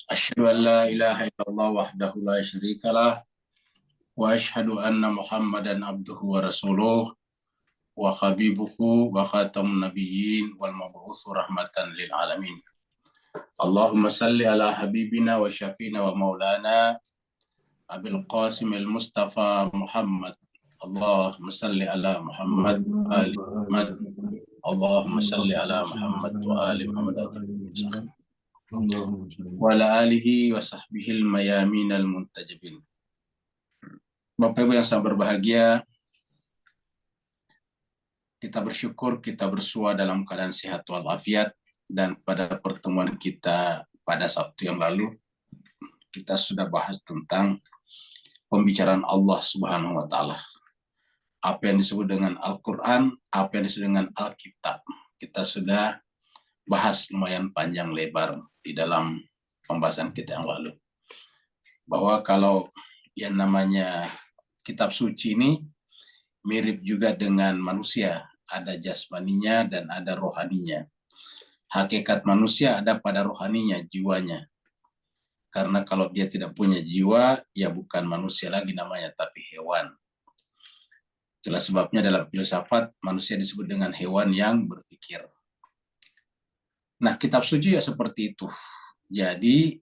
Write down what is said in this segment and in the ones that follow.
أشهد أن لا إله إلا الله وحده لا شريك له وأشهد أن محمدا عبده ورسوله وحبيبه وخاتم النبيين والمبعوث رحمة للعالمين. اللهم صل على حبيبنا وشفينا ومولانا أبي القاسم المصطفى محمد. اللهم صل على محمد وآل محمد. اللهم صل على محمد وآل محمد وعلى آله وصحبه الميامين المنتجبين. Bapak Ibu yang sangat berbahagia, kita bersyukur kita bersua dalam keadaan sehat walafiat, dan pada pertemuan kita pada Sabtu yang lalu kita sudah bahas tentang pembicaraan Allah Subhanahu wa taala. Apa yang disebut dengan Al-Qur'an, apa yang disebut dengan Alkitab. Kita sudah bahas lumayan panjang lebar di dalam pembahasan kita yang lalu. Bahwa kalau yang namanya kitab suci ini mirip juga dengan manusia, ada jasmaninya dan ada rohaninya. Hakikat manusia ada pada rohaninya, jiwanya. Karena kalau dia tidak punya jiwa, ya bukan manusia lagi namanya, tapi hewan. Itulah sebabnya dalam filsafat manusia disebut dengan hewan yang berpikir. Nah, kitab suci ya seperti itu. Jadi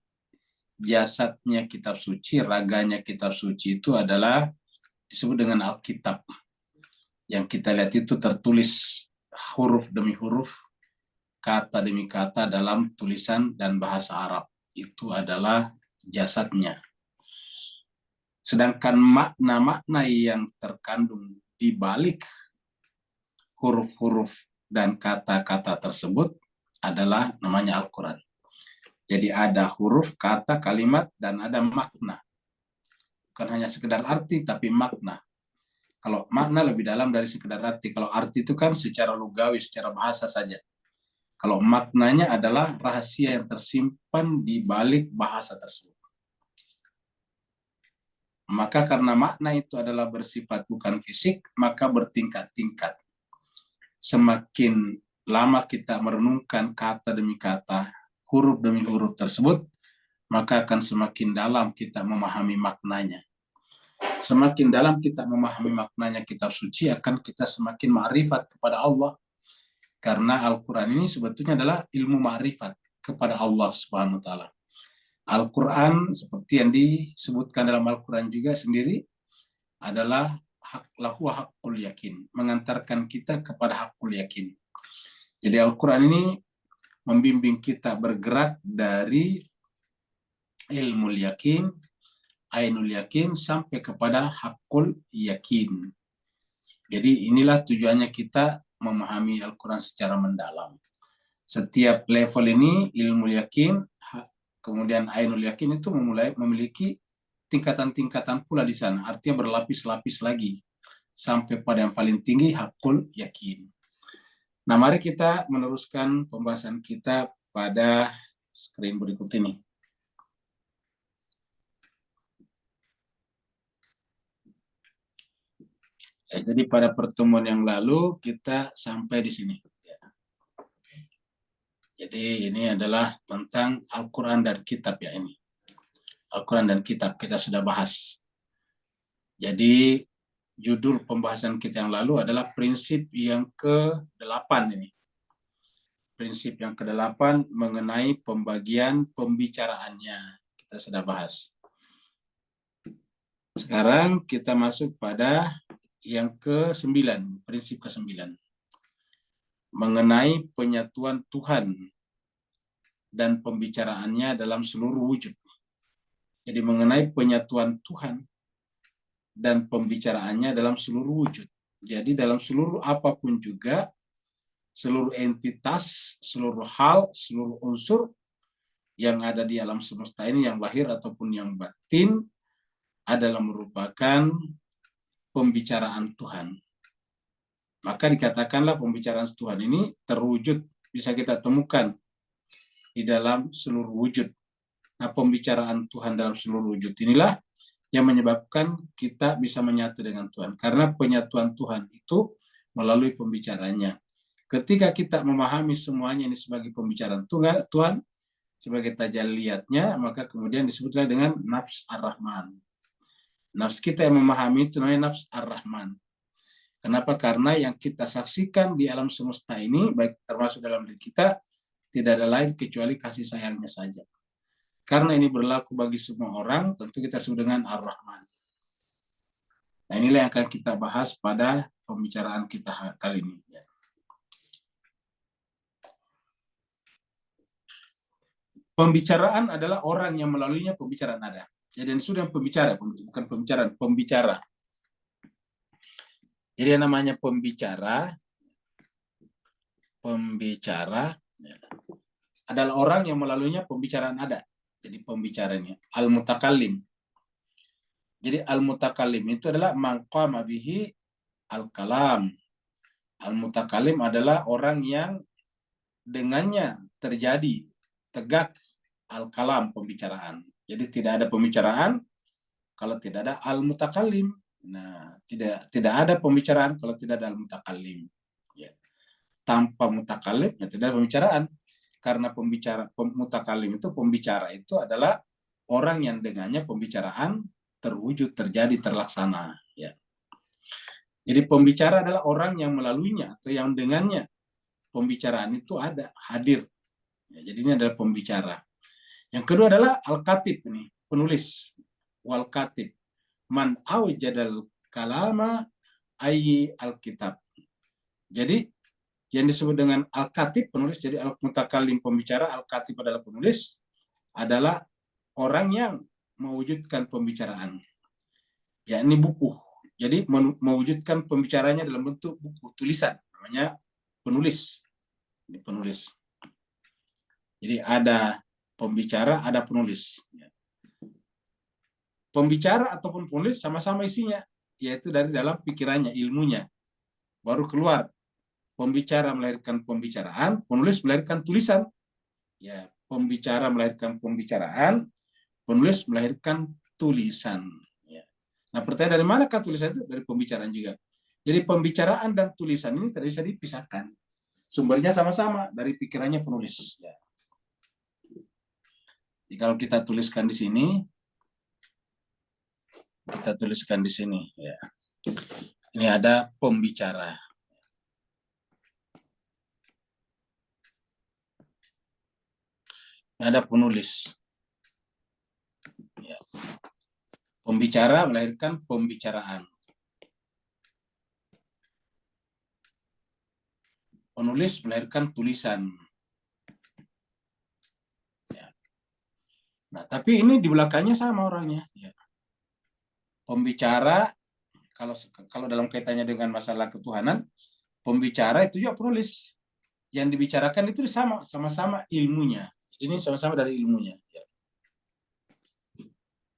jasadnya kitab suci, raganya kitab suci itu adalah disebut dengan Alkitab. Yang kita lihat itu tertulis huruf demi huruf, kata demi kata dalam tulisan dan bahasa Arab. Itu adalah jasadnya. Sedangkan makna-makna yang terkandung di balik huruf-huruf dan kata-kata tersebut adalah namanya Al-Quran. Jadi ada huruf, kata, kalimat, dan ada makna. Bukan hanya sekedar arti, tapi makna. Kalau makna lebih dalam dari sekedar arti. Kalau arti itu kan secara lugawi, secara bahasa saja. Kalau maknanya adalah rahasia yang tersimpan di balik bahasa tersebut. Maka karena makna itu adalah bersifat bukan fisik, maka bertingkat-tingkat. Semakin lama kita merenungkan kata demi kata, huruf demi huruf tersebut, maka akan semakin dalam kita memahami maknanya. Semakin dalam kita memahami maknanya kitab suci, akan kita semakin ma'rifat kepada Allah. Karena Al-Quran ini sebetulnya adalah ilmu ma'rifat kepada Allah Subhanahu wa taala. Al-Quran seperti yang disebutkan dalam Al-Quran juga sendiri adalah lahu haqqul yakin, mengantarkan kita kepada haqqul yakin. Jadi Al-Quran ini membimbing kita bergerak dari ilmu yakin, ainul yakin, sampai kepada haqqul yakin. Jadi inilah tujuannya kita memahami Al-Quran secara mendalam. Setiap level ini, ilmu yakin, kemudian ainul yakin itu memiliki tingkatan-tingkatan pula di sana. Artinya berlapis-lapis lagi. Sampai pada yang paling tinggi, haqqul yakin. Nah, mari kita meneruskan pembahasan kita pada screen berikut ini. Jadi pada pertemuan yang lalu kita sampai di sini. Jadi ini adalah tentang Al-Quran dan Kitab ya ini. Al-Quran dan Kitab kita sudah bahas. Jadi judul pembahasan kita yang lalu adalah prinsip yang ke-8 ini. Prinsip yang ke-8 mengenai pembagian pembicaraannya. Kita sudah bahas. Sekarang kita masuk pada yang ke-9, prinsip ke-9. Mengenai penyatuan Tuhan dan pembicaraannya dalam seluruh wujud. Jadi mengenai penyatuan Tuhan dan pembicaraannya dalam seluruh wujud. Jadi dalam seluruh apapun juga, seluruh entitas, seluruh hal, seluruh unsur yang ada di alam semesta ini, yang lahir ataupun yang batin, adalah merupakan pembicaraan Tuhan. Maka dikatakanlah pembicaraan Tuhan ini terwujud, bisa kita temukan di dalam seluruh wujud. Nah, pembicaraan Tuhan dalam seluruh wujud inilah yang menyebabkan kita bisa menyatu dengan Tuhan. Karena penyatuan Tuhan itu melalui pembicaranya. Ketika kita memahami semuanya ini sebagai pembicaraan Tuhan, sebagai tajalliyatnya, maka kemudian disebutlah dengan nafs ar-Rahman. Nafs kita yang memahami itu namanya nafs ar-Rahman. Kenapa? Karena yang kita saksikan di alam semesta ini, baik termasuk dalam diri kita, tidak ada lain kecuali kasih sayangnya saja. Karena ini berlaku bagi semua orang, tentu kita sebut dengan ar-Rahman. Nah, inilah yang akan kita bahas pada pembicaraan kita kali ini. Pembicaraan adalah orang yang melaluinya pembicaraan ada. Jadi ini sudah pembicara, bukan pembicaraan, pembicara. Jadi yang namanya pembicara adalah orang yang melaluinya pembicaraan ada. Jadi pembicaranya al-mutakallim. Jadi al-mutakallim itu adalah man qama bihi al-kalam. Al-mutakallim adalah orang yang dengannya terjadi tegak al-kalam, pembicaraan. Jadi tidak ada pembicaraan kalau tidak ada al-mutakallim. Nah, tidak ada pembicaraan kalau tidak ada al-mutakallim. Ya. Tanpa mutakallim ya tidak ada pembicaraan. Karena mutakallim itu pembicara itu adalah orang yang dengannya pembicaraan terwujud, terjadi, terlaksana. Ya. Jadi pembicara adalah orang yang melaluinya atau yang dengannya pembicaraan itu ada, hadir. Ya, jadi ini adalah pembicara. Yang kedua adalah al-katib, nih, penulis. Wal-katib. Man awjadal kalama ayyi al-kitab. Jadi yang disebut dengan al-katib, penulis, jadi al-mutakallim pembicara, al-katib adalah penulis, adalah orang yang mewujudkan pembicaraan. Ya, ini buku. Jadi mewujudkan pembicaranya dalam bentuk buku, tulisan. Namanya penulis. Ini penulis. Jadi ada pembicara, ada penulis. Pembicara ataupun penulis sama-sama isinya, yaitu dari dalam pikirannya, ilmunya. Baru keluar. Pembicara melahirkan pembicaraan, penulis melahirkan tulisan. Ya, pembicara melahirkan pembicaraan, penulis melahirkan tulisan. Ya. Nah, pertanyaan dari manakah tulisan itu? Dari pembicaraan juga. Jadi pembicaraan dan tulisan ini tidak bisa dipisahkan. Sumbernya sama-sama dari pikirannya penulis. Ya. Jadi kalau kita tuliskan di sini, ya. Ini ada pembicara. Ini ada penulis. Ya. Pembicara melahirkan pembicaraan. Penulis melahirkan tulisan. Ya. Nah, tapi ini di belakangnya sama orangnya. Ya. Pembicara, kalau dalam kaitannya dengan masalah ketuhanan, pembicara itu juga penulis. Yang dibicarakan itu sama-sama ilmunya. Ini sama-sama dari ilmunya. Ya.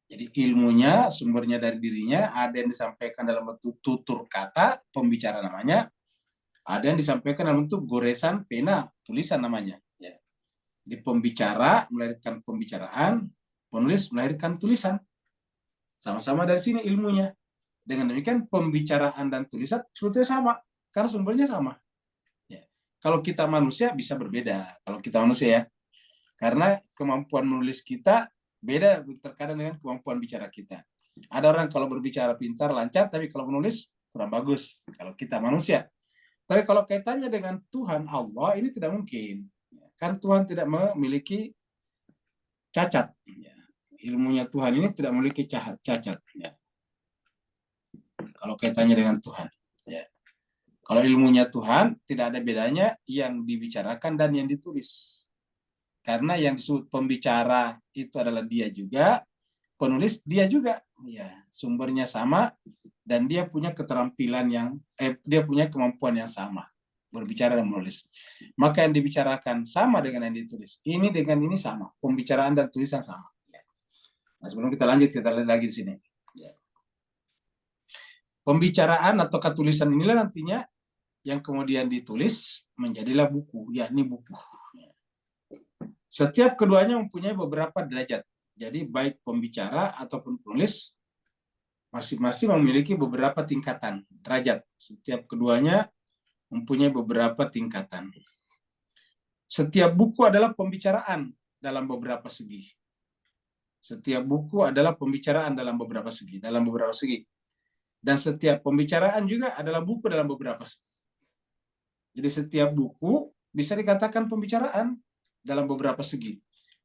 Jadi ilmunya, sumbernya dari dirinya, ada yang disampaikan dalam bentuk tutur kata, pembicara namanya, ada yang disampaikan dalam bentuk goresan, pena, tulisan namanya. Ya. Jadi pembicara melahirkan pembicaraan, penulis melahirkan tulisan. Sama-sama dari sini ilmunya. Dengan demikian pembicaraan dan tulisan sebetulnya sama, karena sumbernya sama. Ya. Kalau kita manusia bisa berbeda, kalau kita manusia ya. Karena kemampuan menulis kita beda terkadang dengan kemampuan bicara kita. Ada orang kalau berbicara pintar, lancar, tapi kalau menulis kurang bagus. Kalau kita manusia. Tapi kalau kaitannya dengan Tuhan Allah, ini tidak mungkin. Kan Tuhan tidak memiliki cacat. Ilmunya Tuhan ini tidak memiliki cacat. Kalau kaitannya dengan Tuhan. Kalau ilmunya Tuhan, tidak ada bedanya yang dibicarakan dan yang ditulis. Karena yang disebut pembicara itu adalah dia juga, penulis dia juga. Ya, sumbernya sama, dan dia punya keterampilan dia punya kemampuan yang sama. Berbicara dan menulis. Maka yang dibicarakan sama dengan yang ditulis. Ini dengan ini sama. Pembicaraan dan tulisan sama. Nah, sebelum kita lanjut, kita lihat lagi di sini. Pembicaraan atau tulisan inilah nantinya yang kemudian ditulis menjadilah buku, yakni buku. Setiap keduanya mempunyai beberapa derajat. Jadi baik pembicara ataupun penulis masing-masing memiliki beberapa tingkatan derajat. Setiap keduanya mempunyai beberapa tingkatan. Setiap buku adalah pembicaraan dalam beberapa segi. Setiap buku adalah pembicaraan dalam beberapa segi, Dan setiap pembicaraan juga adalah buku dalam beberapa segi. Jadi setiap buku bisa dikatakan pembicaraan dalam beberapa segi.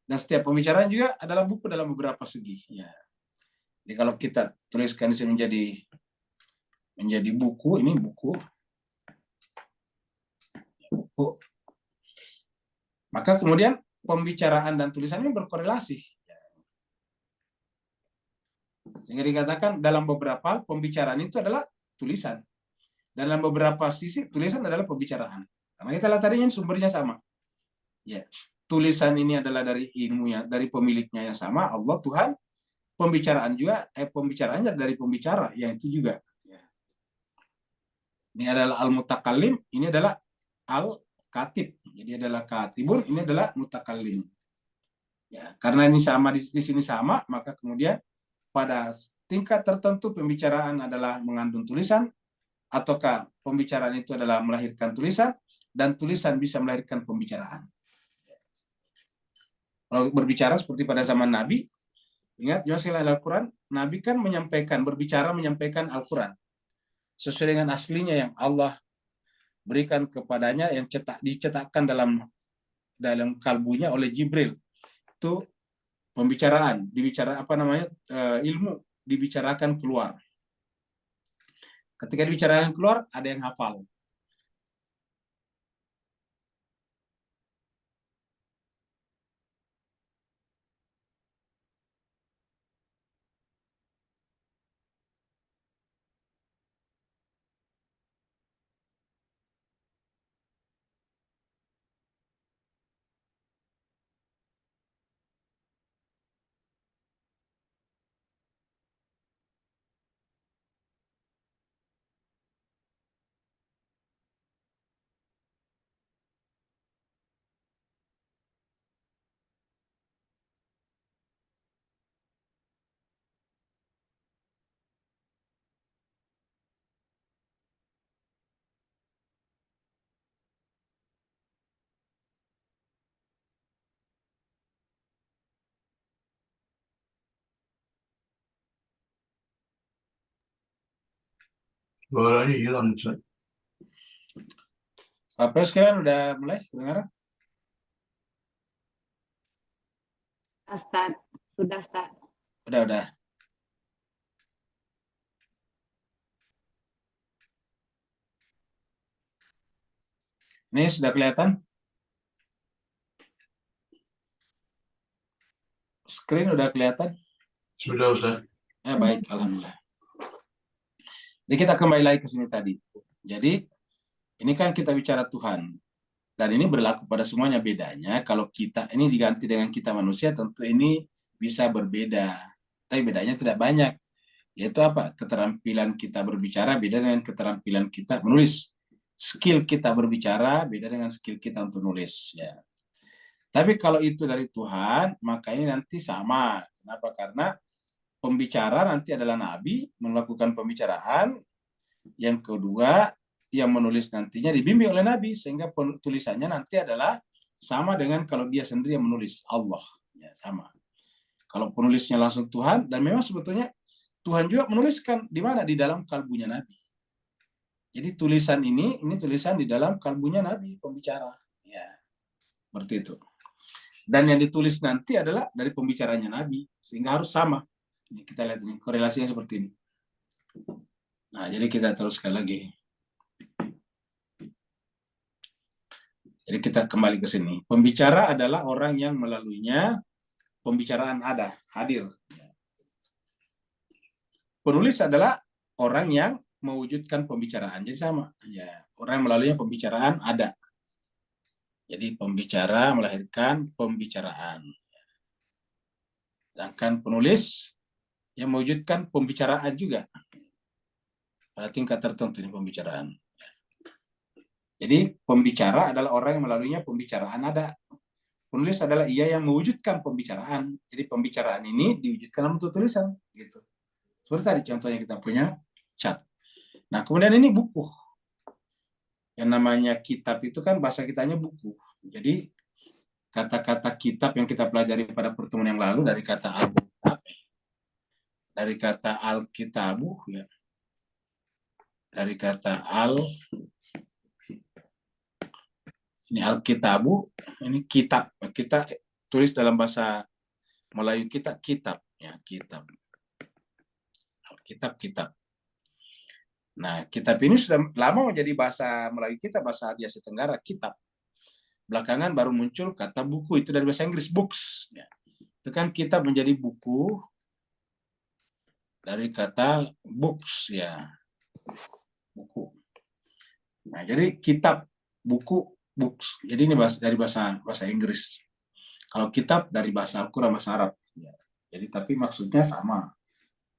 Dan setiap pembicaraan juga adalah buku dalam beberapa segi. Ya. Jadi kalau kita tuliskan di sini menjadi buku, ini buku. Maka kemudian pembicaraan dan tulisannya berkorelasi. Sehingga dikatakan dalam beberapa pembicaraan itu adalah tulisan. Dalam beberapa sisi tulisan adalah pembicaraan. Karena kita lihat tadinya sumbernya sama. Ya. Tulisan ini adalah dari ilmunya, dari pemiliknya yang sama, Allah Tuhan. Pembicaraan juga, pembicaraannya dari pembicara, yang itu juga. Ya. Ini adalah al-mutakallim, ini adalah al-katib. Jadi adalah katibun, ini adalah mutakallim. Ya, karena ini sama di sini sama, maka kemudian pada tingkat tertentu pembicaraan adalah mengandung tulisan, ataukah pembicaraan itu adalah melahirkan tulisan, dan tulisan bisa melahirkan pembicaraan. Kalau berbicara seperti pada zaman Nabi, ingat juga Al-Quran, Nabi kan berbicara menyampaikan Al-Quran sesuai dengan aslinya yang Allah berikan kepadanya, yang dicetakkan dalam kalbunya oleh Jibril. Itu pembicaraan, ilmu dibicarakan keluar. Ketika dibicarakan keluar, ada yang hafal. Suaranya hilang, Ustaz. Apa sekarang udah mulai kedengaran? Ustaz, sudah Ustaz. Udah. Ini sudah kelihatan? Screen udah kelihatan? Sudah, Ustaz. Ya baik, alhamdulillah. Jadi kita kembali lagi ke sini tadi. Jadi ini kan kita bicara Tuhan. Dan ini berlaku pada semuanya. Bedanya kalau kita ini diganti dengan kita manusia, tentu ini bisa berbeda. Tapi bedanya tidak banyak. Yaitu apa? Keterampilan kita berbicara beda dengan keterampilan kita menulis. Skill kita berbicara beda dengan skill kita untuk nulis. Ya. Tapi kalau itu dari Tuhan, maka ini nanti sama. Kenapa? Karena pembicara nanti adalah Nabi, melakukan pembicaraan. Yang kedua, yang menulis nantinya dibimbing oleh Nabi, sehingga tulisannya nanti adalah sama dengan kalau dia sendiri yang menulis, Allah. Ya, sama. Kalau penulisnya langsung Tuhan, dan memang sebetulnya Tuhan juga menuliskan di mana? Di dalam kalbunya Nabi. Jadi tulisan ini tulisan di dalam kalbunya Nabi, pembicara. Ya, seperti itu. Dan yang ditulis nanti adalah dari pembicaranya Nabi, sehingga harus sama. Ini kita lihat ini, korelasinya seperti ini. Nah, jadi kita teruskan lagi. Jadi kita kembali ke sini. Pembicara adalah orang yang melaluinya pembicaraan ada, hadir. Penulis adalah orang yang mewujudkan pembicaraan. Jadi sama. Ya, orang yang melaluinya pembicaraan ada. Jadi pembicara melahirkan pembicaraan. Sedangkan penulis yang mewujudkan pembicaraan juga. Pada tingkat tertentu ini pembicaraan. Jadi pembicara adalah orang yang melaluinya pembicaraan ada. Penulis adalah ia yang mewujudkan pembicaraan. Jadi pembicaraan ini diwujudkan dalam bentuk tulisan. Gitu. Seperti tadi contohnya kita punya chat. Nah kemudian ini buku. Yang namanya kitab itu kan bahasa kitanya buku. Jadi kata-kata kitab yang kita pelajari pada pertemuan yang lalu dari kata dari kata al-kitabu, ya. Dari kata ini al-kitabu, ini kitab. Kita tulis dalam bahasa Melayu kita kitab, ya, kitab. Kitab. Nah, kitab ini sudah lama menjadi bahasa Melayu kita, bahasa Asia Tenggara, kitab. Belakangan baru muncul kata buku, itu dari bahasa Inggris, books. Ya. Itu kan kitab menjadi buku dari kata books, ya. Buku. Nah, jadi kitab, buku, books. Jadi ini dari bahasa Inggris. Kalau kitab dari bahasa Al-Quran, bahasa Arab. Ya. Jadi tapi maksudnya sama.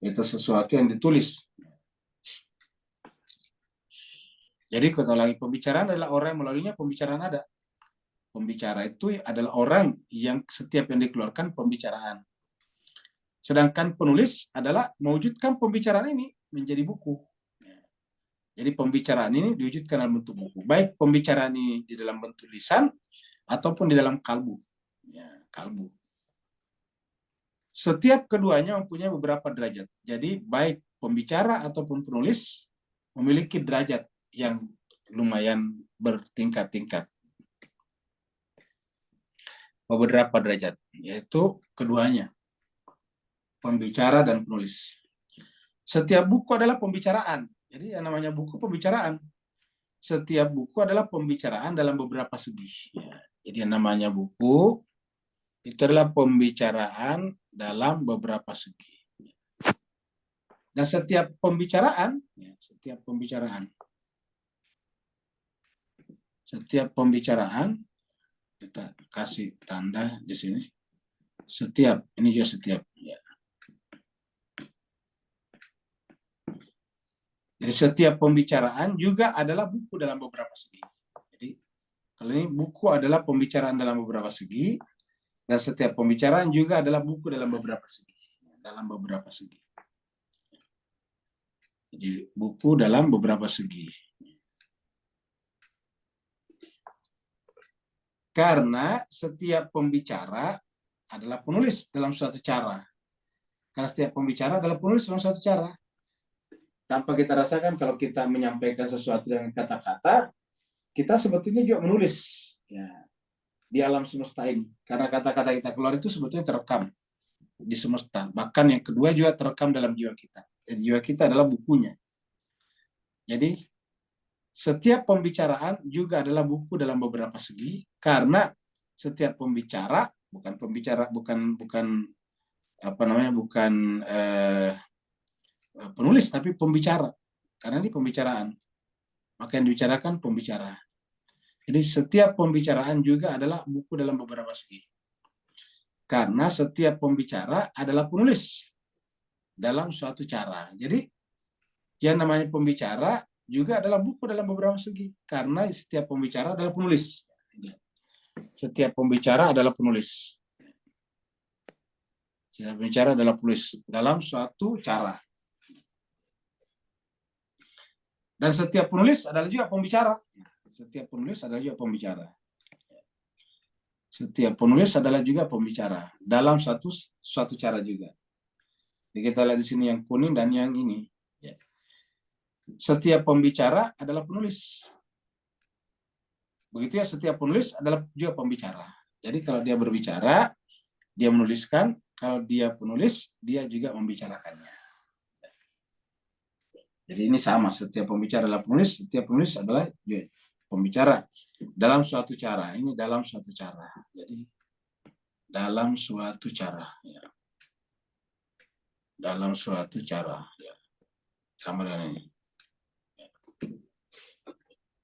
Itu sesuatu yang ditulis. Jadi kata lagi, pembicaraan adalah orang yang melaluinya pembicaraan ada. Pembicara itu adalah orang yang setiap yang dikeluarkan pembicaraan. Sedangkan penulis adalah mewujudkan pembicaraan ini menjadi buku. Jadi pembicaraan ini diwujudkan dalam bentuk buku. Baik pembicaraan ini di dalam bentuk lisan ataupun di dalam kalbu. Ya, kalbu. Setiap keduanya mempunyai beberapa derajat. Jadi baik pembicara ataupun penulis memiliki derajat yang lumayan bertingkat-tingkat. Beberapa derajat, yaitu keduanya, pembicara dan penulis. Setiap buku adalah pembicaraan. Jadi yang namanya buku pembicaraan. Setiap buku adalah pembicaraan dalam beberapa segi. Ya, jadi yang namanya buku itu adalah pembicaraan dalam beberapa segi. Dan setiap pembicaraan, kita kasih tanda di sini. Setiap, ini juga setiap. Ya. Jadi setiap pembicaraan juga adalah buku dalam beberapa segi. Jadi kalau ini buku adalah pembicaraan dalam beberapa segi, dan setiap pembicaraan juga adalah buku dalam beberapa segi. Jadi buku dalam beberapa segi. Karena setiap pembicara adalah penulis dalam suatu cara. Karena setiap pembicara adalah penulis dalam suatu cara. Tanpa kita rasakan kalau kita menyampaikan sesuatu dengan kata-kata, kita sebetulnya juga menulis. Ya, di alam semesta ini. Karena kata-kata kita keluar itu sebetulnya terekam di semesta. Bahkan yang kedua juga terekam dalam jiwa kita. Dan jiwa kita adalah bukunya. Jadi setiap pembicaraan juga adalah buku dalam beberapa segi, karena setiap pembicara bukan penulis tapi pembicara, karena ini pembicaraan, maka yang dibicarakan pembicara. Jadi setiap pembicaraan juga adalah buku dalam beberapa segi, karena setiap pembicara adalah penulis dalam suatu cara. Jadi yang namanya pembicara juga adalah buku dalam beberapa segi, karena setiap pembicara adalah penulis. Setiap pembicara adalah penulis. Setiap pembicara adalah penulis dalam suatu cara. Dan setiap penulis adalah juga pembicara. Setiap penulis adalah juga pembicara. Setiap penulis adalah juga pembicara dalam suatu cara juga. Jadi kita lihat di sini yang kuning dan yang ini. Setiap pembicara adalah penulis. Begitu ya, setiap penulis adalah juga pembicara. Jadi kalau dia berbicara, dia menuliskan. Kalau dia penulis, dia juga membicarakannya. Jadi ini sama, setiap pembicara adalah penulis, setiap penulis adalah juga pembicara dalam suatu cara. Ini dalam suatu cara. Jadi dalam suatu cara. Ya. Dalam suatu cara. Ya. Sama dengan ini.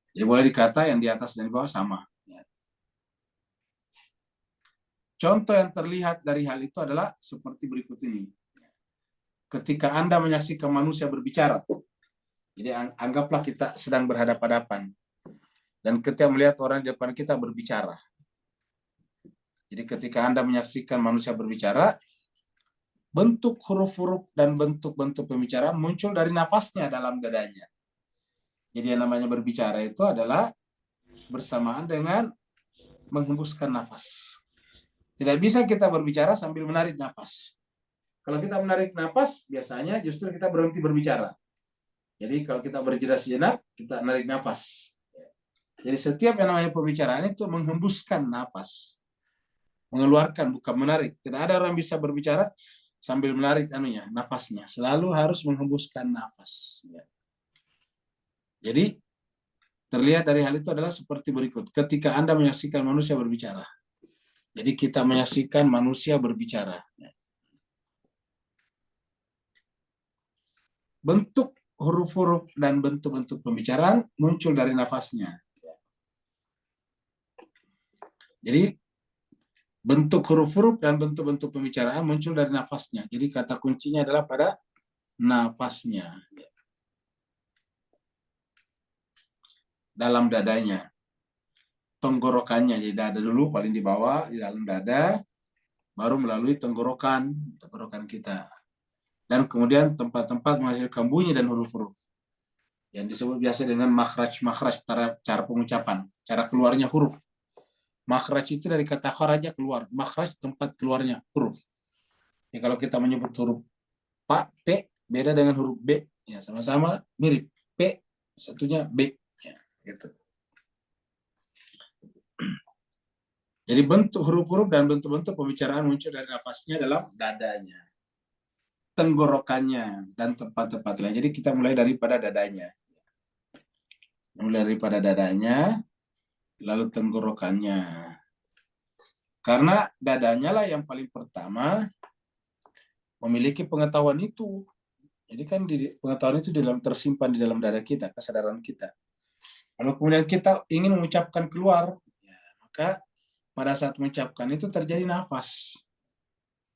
Jadi boleh dikata yang di atas dan di bawah sama. Contoh yang terlihat dari hal itu adalah seperti berikut ini. Ketika Anda menyaksikan manusia berbicara, jadi anggaplah kita sedang berhadapan-hadapan, dan ketika melihat orang di depan kita berbicara. Jadi ketika Anda menyaksikan manusia berbicara, bentuk huruf-huruf dan bentuk-bentuk pembicaraan muncul dari nafasnya dalam dadanya. Jadi yang namanya berbicara itu adalah bersamaan dengan menghembuskan nafas. Tidak bisa kita berbicara sambil menarik nafas. Kalau kita menarik nafas, biasanya justru kita berhenti berbicara. Jadi kalau kita berjeda sejenak, kita menarik nafas. Jadi setiap yang namanya pembicaraan itu menghembuskan nafas. Mengeluarkan, bukan menarik. Tidak ada orang bisa berbicara sambil menarik nafasnya. Selalu harus menghembuskan nafas. Jadi terlihat dari hal itu adalah seperti berikut. Ketika Anda menyaksikan manusia berbicara. Jadi kita menyaksikan manusia berbicara. Bentuk huruf-huruf dan bentuk-bentuk pembicaraan muncul dari nafasnya. Jadi bentuk huruf-huruf dan bentuk-bentuk pembicaraan muncul dari nafasnya. Jadi kata kuncinya adalah pada nafasnya. Dalam dadanya. Tenggorokannya, jadi dada dulu paling di bawah, di dalam dada, baru melalui tenggorokan kita. Dan kemudian tempat-tempat menghasilkan bunyi dan huruf-huruf. Yang disebut biasa dengan makhraj, cara pengucapan, cara keluarnya huruf. Makhraj itu dari kata kharaja, keluar. Makhraj tempat keluarnya huruf. Ya, kalau kita menyebut huruf P, beda dengan huruf B. Ya, sama-sama mirip. P, satunya B. Ya, gitu. Jadi bentuk huruf-huruf dan bentuk-bentuk pembicaraan muncul dari nafasnya dalam dadanya, tenggorokannya, dan tempat-tempat lain. Jadi kita mulai daripada dadanya. Lalu tenggorokannya. Karena dadanya lah yang paling pertama memiliki pengetahuan itu. Jadi kan pengetahuan itu tersimpan di dalam dada kita, kesadaran kita. Kalau kemudian kita ingin mengucapkan keluar, ya, maka pada saat mengucapkan itu terjadi nafas.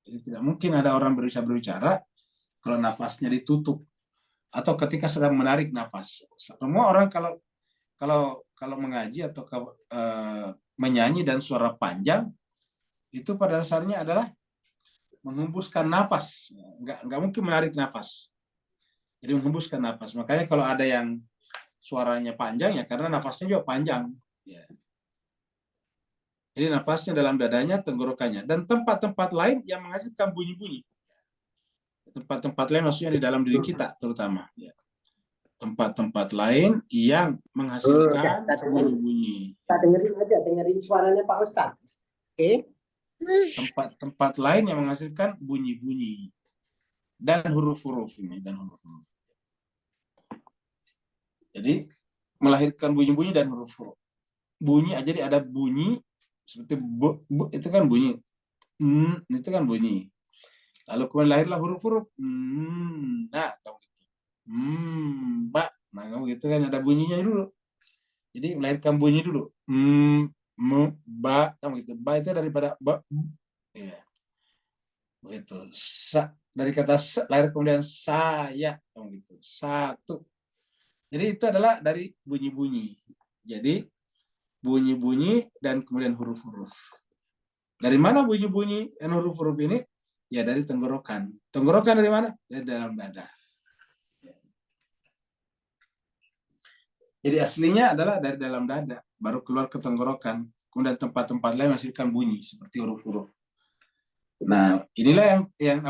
Jadi tidak mungkin ada orang bisa berbicara kalau nafasnya ditutup atau ketika sedang menarik nafas. Semua orang kalau mengaji atau menyanyi dan suara panjang itu pada dasarnya adalah menghembuskan nafas. Nggak mungkin menarik nafas. Jadi menghembuskan nafas. Makanya kalau ada yang suaranya panjang ya karena nafasnya juga panjang. Ya. Jadi nafasnya dalam dadanya, tenggorokannya. Dan tempat-tempat lain yang menghasilkan bunyi-bunyi. Tempat-tempat lain maksudnya di dalam diri kita terutama. Ya. Tempat-tempat lain yang menghasilkan bunyi-bunyi. Kita dengerin suaranya Pak Ustadz. Oke. Tempat-tempat lain yang menghasilkan bunyi-bunyi. Dan huruf-huruf ini. Jadi melahirkan bunyi-bunyi dan huruf-huruf. Bunyi, jadi ada bunyi seperti bu, itu kan bunyi, itu kan bunyi. Lalu kemudian lahirlah huruf-huruf, nah kamu gitu, ba, nah kamu gitu kan ada bunyinya dulu. Jadi melahirkan bunyi dulu, ba, kamu gitu, ba itu daripada ba, ya, begitu. Dari kata lahir kemudian saya, kamu gitu, satu. Jadi itu adalah dari bunyi-bunyi. Jadi bunyi-bunyi dan kemudian huruf-huruf. Dari mana bunyi-bunyi dan huruf-huruf ini? Ya dari tenggorokan. Tenggorokan dari mana? Dari dalam dada. Jadi aslinya adalah dari dalam dada, baru keluar ke tenggorokan. Kemudian tempat-tempat lain menghasilkan bunyi seperti huruf-huruf. Nah, inilah yang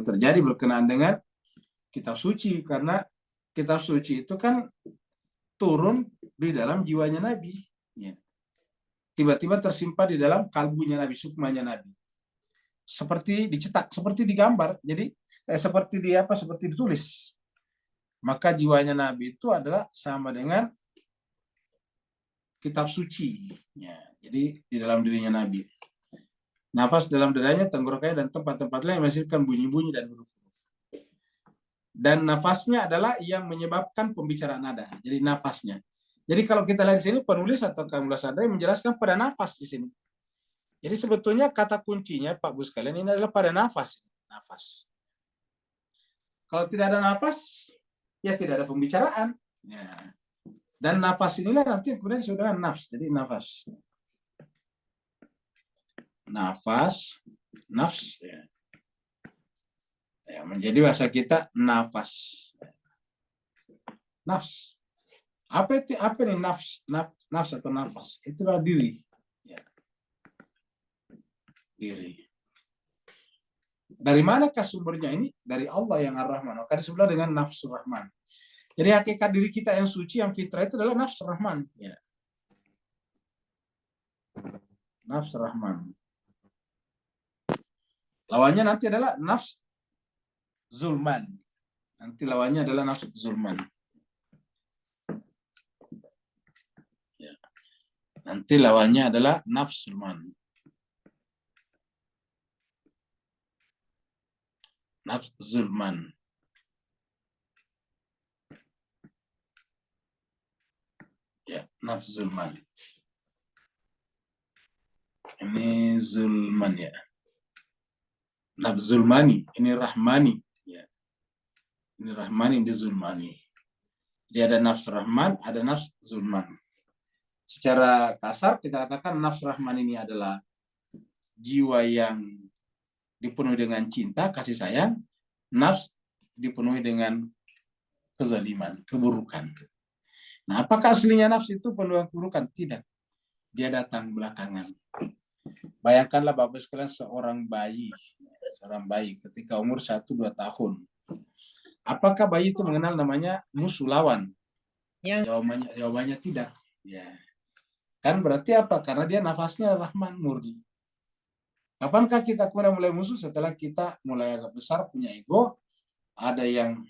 terjadi berkenaan dengan kitab suci, karena kitab suci itu kan turun di dalam jiwanya Nabi. Ya. Tiba-tiba tersimpan di dalam kalbunya Nabi, sukmanya Nabi. Seperti dicetak, seperti digambar. Jadi seperti ditulis. Maka jiwanya Nabi itu adalah sama dengan kitab suci. Ya. Jadi di dalam dirinya Nabi. Nafas dalam dadanya, tenggorokannya, dan tempat-tempat lain menghasilkan bunyi-bunyi dan huruf-huruf. Dan nafasnya adalah yang menyebabkan pembicaraan nada. Jadi nafasnya. Jadi kalau kita lihat di sini, penulis atau Kamula Sadari menjelaskan pada nafas di sini. Jadi sebetulnya kata kuncinya, Pak Bu sekalian, ini adalah pada nafas. Nafas. Kalau tidak ada nafas, ya tidak ada pembicaraan. Ya. Dan nafas inilah nanti kemudian disebut dengan nafs. Jadi nafas. Nafas, nafs. Ya. Ya, menjadi bahasa kita nafas. Nafs. Apa ini nafs? Nafs atau nafas? Itulah diri. Ya. diri. Dari manakah sumbernya ini? Dari Allah yang Ar-Rahman. Maka disebutlah dengan nafsu Rahman. Jadi hakikat diri kita yang suci, yang fitrah itu adalah nafsu Rahman. Ya. Nafsu Rahman. Lawannya nanti adalah nafs zulman. Nanti lawannya adalah nafs zulman. Ya. Nanti lawannya adalah nafs zulman. Nafs zulman. Ya, nafs zulman. Ini zulman ya. Nafs zulmani, ini rahmani. Ya. Ini rahmani, ini zulmani. Jadi ada nafs rahman, ada nafs zulman. Secara kasar kita katakan nafs rahman ini adalah jiwa yang dipenuhi dengan cinta, kasih sayang. Nafs dipenuhi dengan kezaliman, keburukan. Nah, apakah aslinya nafs itu penuh dengan keburukan? Tidak. Dia datang belakangan. Bayangkanlah Bapak sekalian seorang bayi ketika umur 1-2 tahun. Apakah bayi itu mengenal namanya musuh lawan? Jawabannya tidak. Ya. Kan berarti apa? Karena dia nafasnya Rahman murni. Kapankah kita kemudian mulai musuh? Setelah kita mulai agak besar, punya ego, ada yang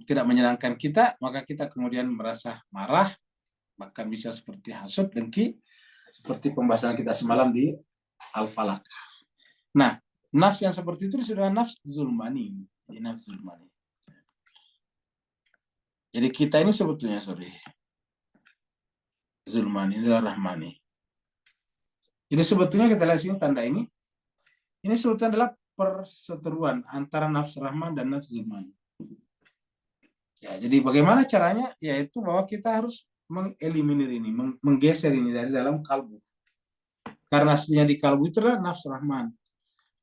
tidak menyenangkan kita, maka kita kemudian merasa marah, bahkan bisa seperti hasut, dengki, seperti pembahasan kita semalam di Al-Falaq. Nah, nafs yang seperti itu disebut dengan nafs zulmani. Nafs zulmani. Jadi kita ini sebetulnya, zulmani, inilah rahmani. Jadi sebetulnya kita lihat sini tanda ini sebetulnya adalah perseteruan antara nafs rahman dan nafs zulmani. Ya, jadi bagaimana caranya? Yaitu bahwa kita harus mengeliminir ini, menggeser ini dari dalam kalbu. Karena aslinya di kalbu itu adalah nafs rahman.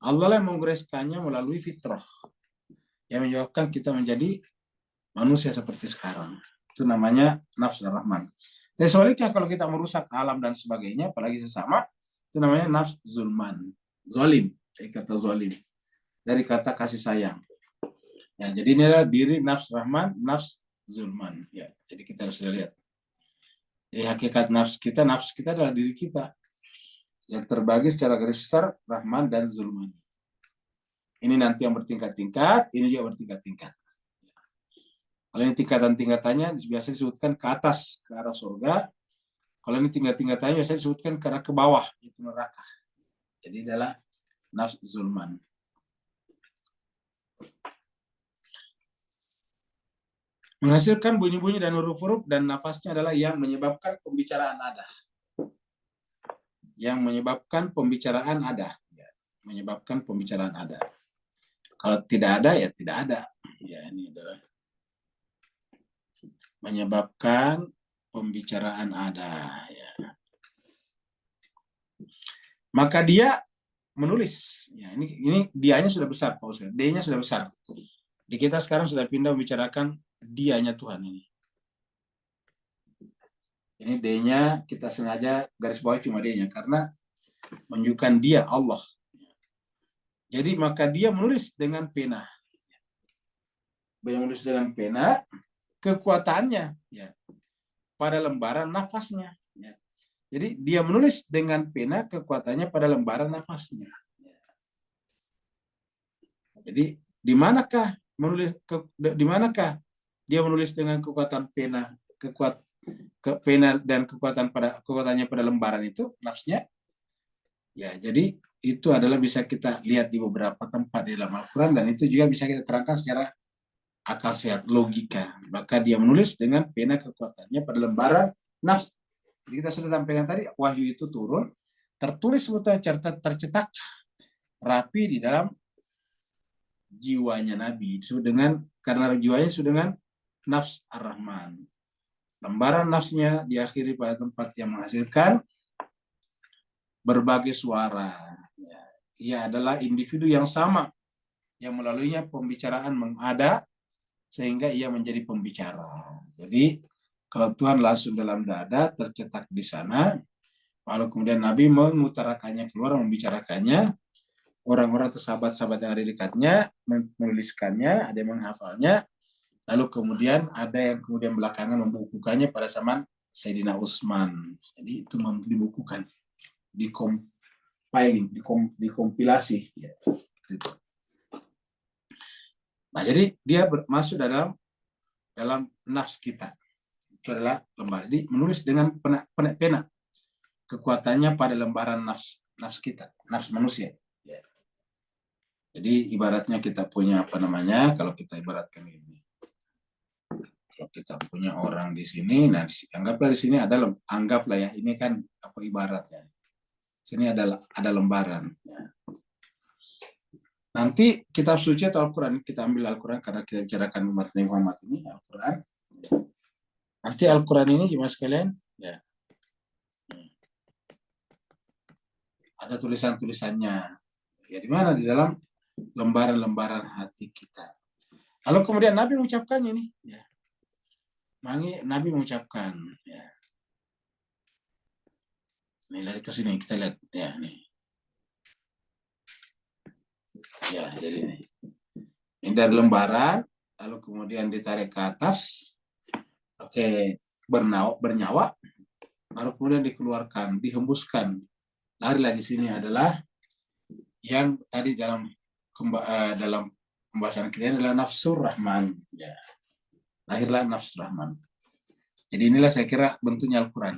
Allah yang menggoreskannya melalui fitrah, yang menyebabkan kita menjadi manusia seperti sekarang. Itu namanya nafs rahman. Dan sebaliknya kalau kita merusak alam dan sebagainya, apalagi sesama, itu namanya nafs zulman. Zalim, dari kata zalim. Dari kata kasih sayang. Ya, jadi ini adalah diri nafs rahman, nafs zulman. Ya, jadi kita harus lihat. Jadi hakikat nafs kita adalah diri kita. Yang terbagi secara garis besar rahman dan zulman. Ini nanti yang bertingkat-tingkat, ini juga bertingkat-tingkat. Kalau ini tingkatan-tingkatannya biasa disebutkan ke atas, ke arah surga. Kalau ini tingkat-tingkatannya biasa disebutkan ke arah ke bawah, itu neraka. Jadi adalah nafs zulman. Menghasilkan bunyi-bunyi dan huruf-huruf dan nafasnya adalah yang menyebabkan pembicaraan ada. Yang menyebabkan pembicaraan ada. Ya, menyebabkan pembicaraan ada. Kalau tidak ada, ya tidak ada. Ya, ini adalah menyebabkan pembicaraan ada. Ya. Maka dia menulis. Ya, ini dianya sudah besar, Pak Ustaz. D-nya sudah besar. Di kita sekarang sudah pindah membicarakan dianya Tuhan ini. Ini D-nya kita sengaja garis bawah cuma D-nya karena menunjukkan dia Allah. Jadi maka dia menulis dengan pena. Dia menulis dengan pena kekuatannya ya, pada lembaran nafasnya. Ya. Jadi dia menulis dengan pena kekuatannya pada lembaran nafasnya. Ya. Jadi di manakah dia menulis dengan kekuatan pena, pena dan kekuatannya pada lembaran itu nafsnya. Ya, jadi itu adalah bisa kita lihat di beberapa tempat di dalam Al-Quran dan itu juga bisa kita terangkan secara akal sehat, logika. Maka dia menulis dengan pena kekuatannya pada lembaran nafs. Jadi kita sudah sampaikan tadi, wahyu itu turun, tertulis sebetulnya tercetak rapi di dalam jiwanya Nabi. Karena jiwanya disebut dengan nafs ar-Rahman. Lembaran nafsnya diakhiri pada tempat yang menghasilkan berbagai suara. Ia adalah individu yang sama, yang melaluinya pembicaraan mengada, sehingga ia menjadi pembicara. Jadi, kalau Tuhan langsung dalam dada, tercetak di sana, Lalu kemudian Nabi mengutarakannya keluar, membicarakannya. Orang-orang atau sahabat-sahabat yang ada di dekatnya menuliskannya, ada yang menghafalnya. Lalu kemudian ada yang kemudian belakangan membukukannya pada zaman Sayyidina Utsman. Jadi itu dibukukan, dikompilasi. Nah, jadi dia masuk dalam nafs kita. Itu adalah lembar. Jadi menulis dengan pena. Kekuatannya pada lembaran nafs kita, nafs manusia. Jadi ibaratnya kita punya kalau kita ibaratkan ini. Kalau kita punya orang di sini, nah anggaplah di sini anggaplah ya, ini kan apa ibaratnya. Sini ada lembaran. Ya. Nanti kitab suci atau Al-Quran, kita ambil Al-Quran karena kita bicarakan umat Nabi Muhammad ini, Al-Quran. Nanti Al-Quran ini gimana sekalian? Ya. Ada tulisan-tulisannya. Ya di mana? Di dalam lembaran-lembaran hati kita. Lalu kemudian Nabi mengucapkannya ini. Ya. Nabi mengucapkan. Ya. Ini lari ke sini kita lihat. Ya, nih. Ya, jadi ini dari lembaran, lalu kemudian ditarik ke atas, oke, bernyawa, lalu kemudian dikeluarkan, dihembuskan. Larilah di sini adalah yang tadi dalam pembahasan kita adalah nafsur rahman. Ya. Lahirlah nafsu rahman. Jadi inilah saya kira bentuknya Al-Quran.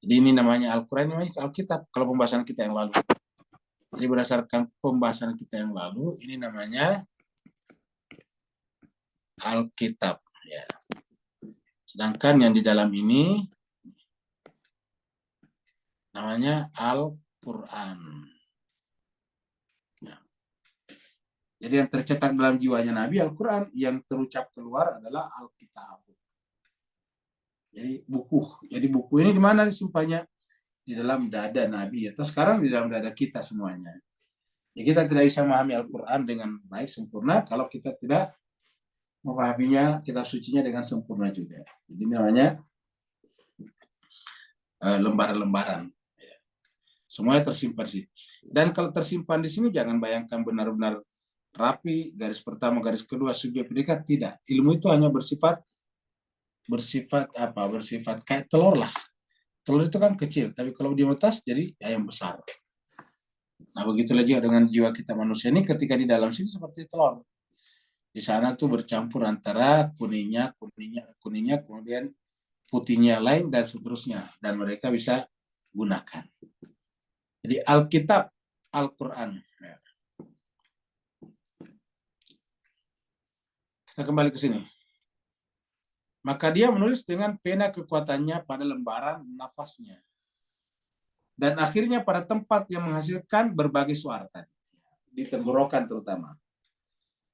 Jadi ini namanya Al-Quran, namanya Alkitab. Kalau pembahasan kita yang lalu. Jadi berdasarkan pembahasan kita yang lalu, ini namanya Alkitab. Ya. Sedangkan yang di dalam ini namanya Al-Quran. Ya. Jadi yang tercetak dalam jiwanya Nabi Al-Quran, yang terucap keluar adalah Alkitab. Jadi buku ini di mana disimpannya? Di dalam dada Nabi, atau sekarang di dalam dada kita semuanya. Ya, kita tidak bisa memahami Al-Quran dengan baik sempurna kalau kita tidak memahaminya, kitab sucinya dengan sempurna juga. Jadi namanya lembaran-lembaran. Semuanya tersimpan sih. Dan kalau tersimpan di sini jangan bayangkan benar-benar rapi, garis pertama, garis kedua, subjek predikat, tidak. Ilmu itu hanya bersifat kayak telur lah. Telur itu kan kecil, tapi kalau dia menetas jadi ayam besar. Nah, begitulah juga dengan jiwa kita manusia ini, ketika di dalam sini seperti telur. Di sana tuh bercampur antara kuningnya, kemudian putihnya lain, dan seterusnya. Dan mereka bisa gunakan. Jadi Alkitab, Al-Quran. Kita kembali ke sini. Maka dia menulis dengan pena kekuatannya pada lembaran nafasnya. Dan akhirnya pada tempat yang menghasilkan berbagai suara tadi. Di tenggorokan terutama.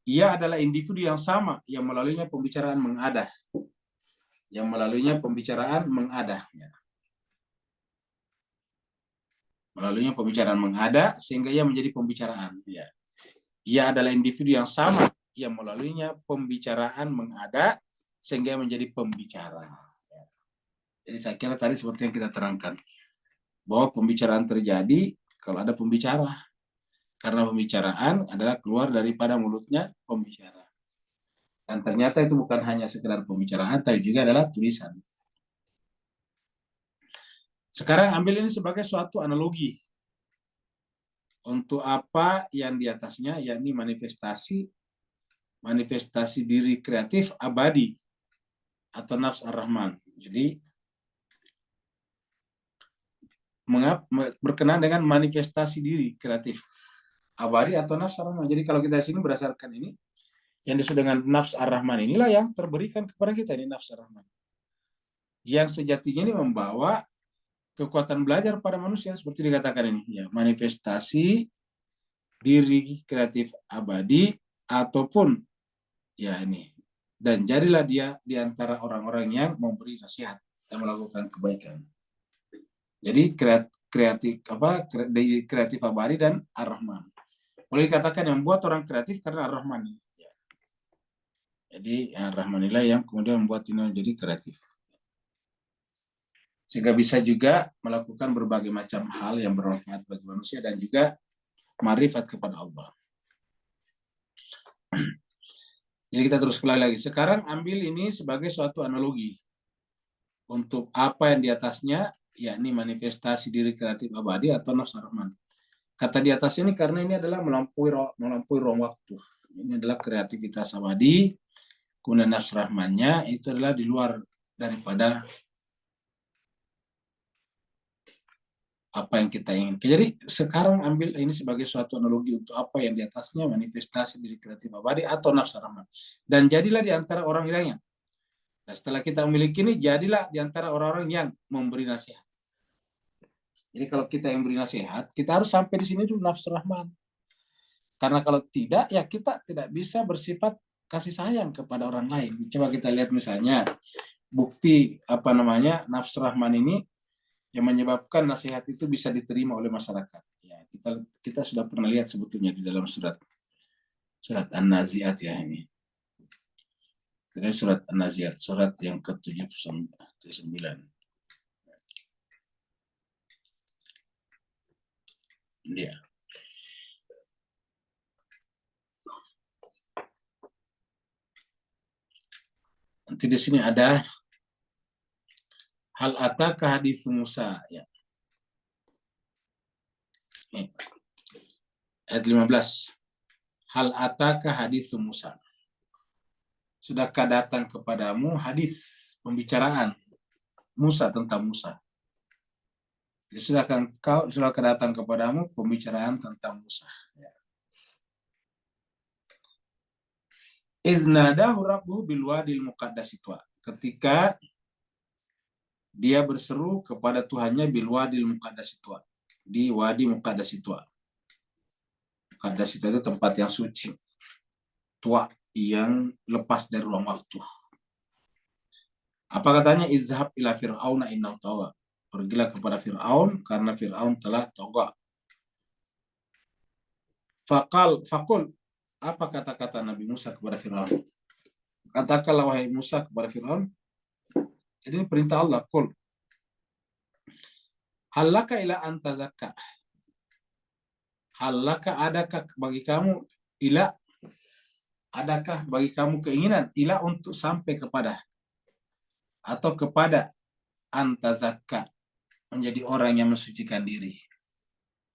Ia adalah individu yang sama yang melaluinya pembicaraan mengadah. Melaluinya pembicaraan mengadah sehingga ia menjadi pembicaraan. Ya. Ia adalah individu yang sama yang melaluinya pembicaraan mengadah sehingga menjadi pembicara. Jadi saya kira tadi seperti yang kita terangkan, bahwa pembicaraan terjadi kalau ada pembicara. Karena pembicaraan adalah keluar daripada mulutnya pembicara. Dan ternyata itu bukan hanya sekedar pembicaraan, tapi juga adalah tulisan. Sekarang ambil ini sebagai suatu analogi. Untuk apa yang di atasnya, yakni manifestasi diri kreatif abadi atau nafs ar-Rahman. Jadi berkenaan dengan manifestasi diri kreatif abadi atau nafs ar-Rahman. Jadi kalau kita sini berdasarkan ini, yang disebut dengan nafs ar-Rahman inilah yang terberikan kepada kita, ini nafs ar-Rahman. Yang sejatinya ini membawa kekuatan belajar pada manusia, seperti dikatakan ini, ya, manifestasi diri kreatif abadi ataupun ya ini. Dan jadilah dia di antara orang-orang yang memberi nasihat dan melakukan kebaikan. Jadi kreatif abadi dan ar-Rahman. Boleh dikatakan yang membuat orang kreatif karena ar-Rahman. Ya. Jadi ar-Rahman inilah yang kemudian membuat ini menjadi kreatif. Sehingga bisa juga melakukan berbagai macam hal yang bermanfaat bagi manusia dan juga ma'rifat kepada Allah. Jadi kita terus kembali lagi. Sekarang ambil ini sebagai suatu analogi untuk apa yang di atasnya, yakni manifestasi diri kreatif abadi atau nafs rahman. Kata di atas ini karena ini adalah melampaui ruang waktu. Ini adalah kreativitas abadi. Kemudian nafs rahmannya itu adalah di luar daripada apa yang kita inginkan. Jadi sekarang ambil ini sebagai suatu analogi untuk apa yang di atasnya, manifestasi diri kreatif abadi atau nafs rahman. Dan jadilah di antara orang yang nah, setelah kita memiliki ini, jadilah di antara orang-orang yang memberi nasihat. Jadi kalau kita yang beri nasihat, kita harus sampai di sini dulu nafs rahman. Karena kalau tidak, ya kita tidak bisa bersifat kasih sayang kepada orang lain. Coba kita lihat misalnya bukti nafs rahman ini yang menyebabkan nasihat itu bisa diterima oleh masyarakat. Ya, kita sudah pernah lihat sebetulnya di dalam surat An-Nazi'at ya ini. Ini surat An-Nazi'at, surat yang ke-79. Dia. Nanti di sini ada hal ataka hadis Musa ya. Nih. Ayat 15. Hal ataka hadis Musa. Sudahkah datang kepadamu hadis pembicaraan Musa tentang Musa? Jadi sudahkah datang kepadamu pembicaraan tentang Musa? Ya. Iznadahu rabbuhu bil wadil muqaddas itwa. Ketika dia berseru kepada Tuhannya bil wadil muqaddas itwa. Di wadi muqaddas itwa. Muqaddas itu tempat yang suci. Tua yang lepas dari ruang waktu. Apa katanya? Izhab ila fir'auna innahu tagha. Pergilah kepada Fir'aun karena Fir'aun telah tagha. Fakul. Apa kata-kata Nabi Musa kepada Fir'aun? Katakanlah wahai Musa kepada Fir'aun. Ini perintah Allah. Kul. Halaka ila antazakka. Halaka adakah bagi kamu ila. Adakah bagi kamu keinginan ila untuk sampai kepada. Atau kepada antazakka. Menjadi orang yang mensucikan diri.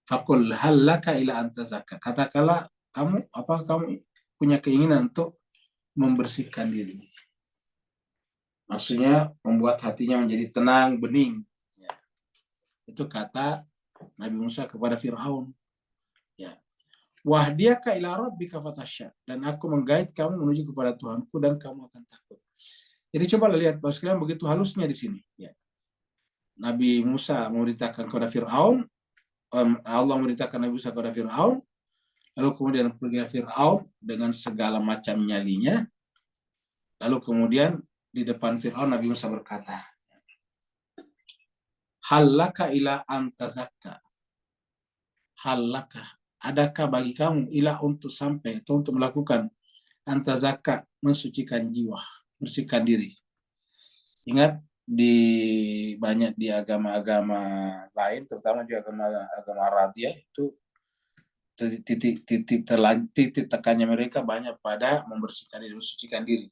Fakul halaka ila antazakka. Katakanlah kamu punya keinginan untuk membersihkan diri. Maksudnya membuat hatinya menjadi tenang, bening. Ya. Itu kata Nabi Musa kepada Fir'aun. Ya. Wahdiyaka ila rabbika fatasya. Dan aku menggait kamu menuju kepada Tuhanku dan kamu akan takut. Jadi coba lihat Bapak sekalian begitu halusnya di sini. Ya. Nabi Musa memerintahkan kepada Fir'aun. Allah memerintahkan Nabi Musa kepada Fir'aun. Lalu kemudian pergi Fir'aun dengan segala macam nyalinya. Lalu kemudian di depan Fir'aun Nabi Musa berkata, Halaka ila antazakka. Halaka. Adakah bagi kamu ila untuk sampai atau untuk melakukan antazakka, mensucikan jiwa, bersihkan diri. Ingat banyak di agama-agama lain, terutama di agama Arabia itu titik tekannya mereka banyak pada membersihkan diri, mensucikan diri.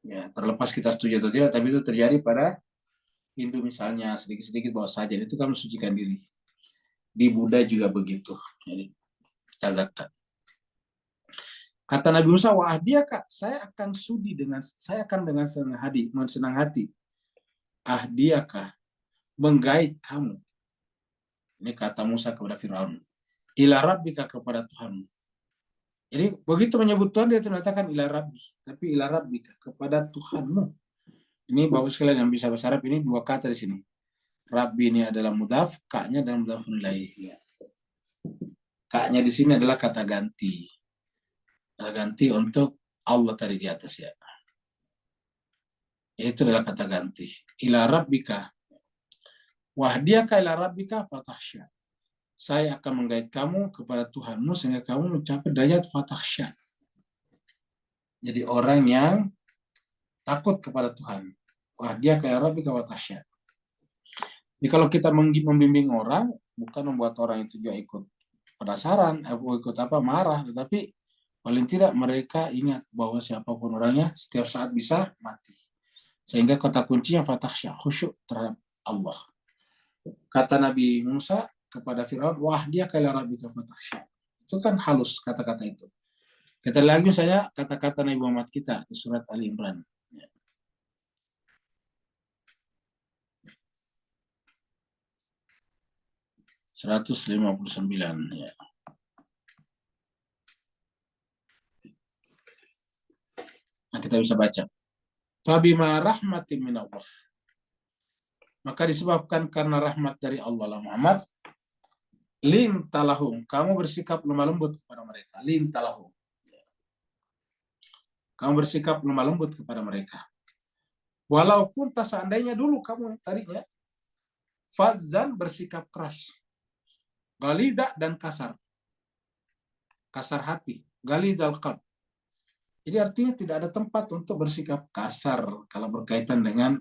Ya, terlepas kita setuju atau tidak, tapi itu terjadi pada Hindu misalnya sedikit-sedikit bawa saja itu kan mensucikan diri. Di Buddha juga begitu. Jadi tazakka. Kata Nabi Musa, wah dia kak, saya akan dengan senang hati. Ahdiyaka, menggait kamu. Ini kata Musa kepada Fir'aun. Ila rabbika, kepada Tuhanmu. Jadi begitu menyebut Tuhan dia mengatakan ila rabbi, tapi ila rabbika, kepada Tuhanmu. Ini Bapak sekalian yang bisa bahasa Arab, ini dua kata di sini. Rabbi ini adalah mudhaf, kaknya adalah mudhafun ilaih. Kaknya di sini adalah kata ganti. Kata ganti untuk Allah tadi di atas ya. Itu adalah kata ganti. Ila rabbika. Wahdiyaka ila rabbika fatahsya. Saya akan menggait kamu kepada Tuhanmu sehingga kamu mencapai derajat fatahsya. Jadi orang yang takut kepada Tuhan. Wahdiyaka ila rabbika fatahsya. Jadi kalau kita membimbing orang, bukan membuat orang itu juga ikut penasaran, ikut marah, tetapi paling tidak mereka ingat bahwa siapapun orangnya setiap saat bisa mati. Sehingga kata kuncinya fatakhsha, khusyuk terhadap Allah. Kata Nabi Musa kepada Firaun, wah dia kala rabbika fatakhsha. Itu kan halus kata-kata itu. Kita lagi misalnya kata-kata Nabi Muhammad kita di surat Ali Imran. 159 ya. Nah, kita bisa baca. Fabima rahmatin minallah. Maka disebabkan karena rahmat dari Allah lah Muhammad, lintalahum, kamu bersikap lemah lembut kepada mereka. Lintalahum. Kamu bersikap lemah lembut kepada mereka. Walaupun tak seandainya dulu kamu tadinya fazan bersikap keras. Galida dan kasar. Kasar hati. Galidal qalb. Jadi artinya tidak ada tempat untuk bersikap kasar kalau berkaitan dengan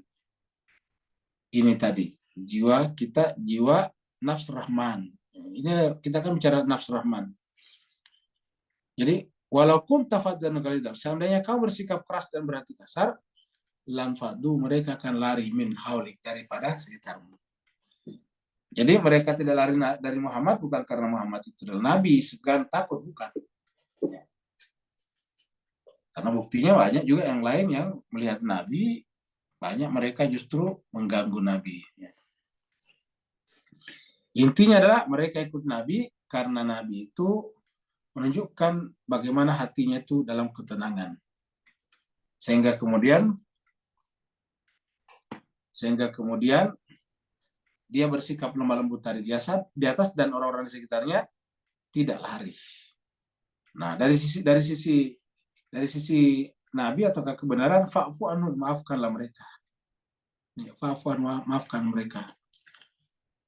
ini tadi. Jiwa kita, jiwa nafs rahman. Ini kita kan bicara nafs rahman. Jadi walaupun tafadzan galidal, seandainya kau bersikap keras dan berhati kasar, lanfadu mereka akan lari min haulik daripada sekitarmu. Jadi mereka tidak lari dari Muhammad bukan karena Muhammad itu adalah Nabi, segan takut bukan. Karena buktinya banyak juga yang lain yang melihat Nabi, banyak mereka justru mengganggu Nabi. Intinya adalah mereka ikut Nabi karena Nabi itu menunjukkan bagaimana hatinya itu dalam ketenangan. Sehingga kemudian dia bersikap lemah lembut tadi di atas dan orang-orang di sekitarnya tidak lari. Nah, dari sisi Nabi atau kebenaran, fa'fu anhum, maafkanlah mereka. Fa'fu anhum, maafkan mereka.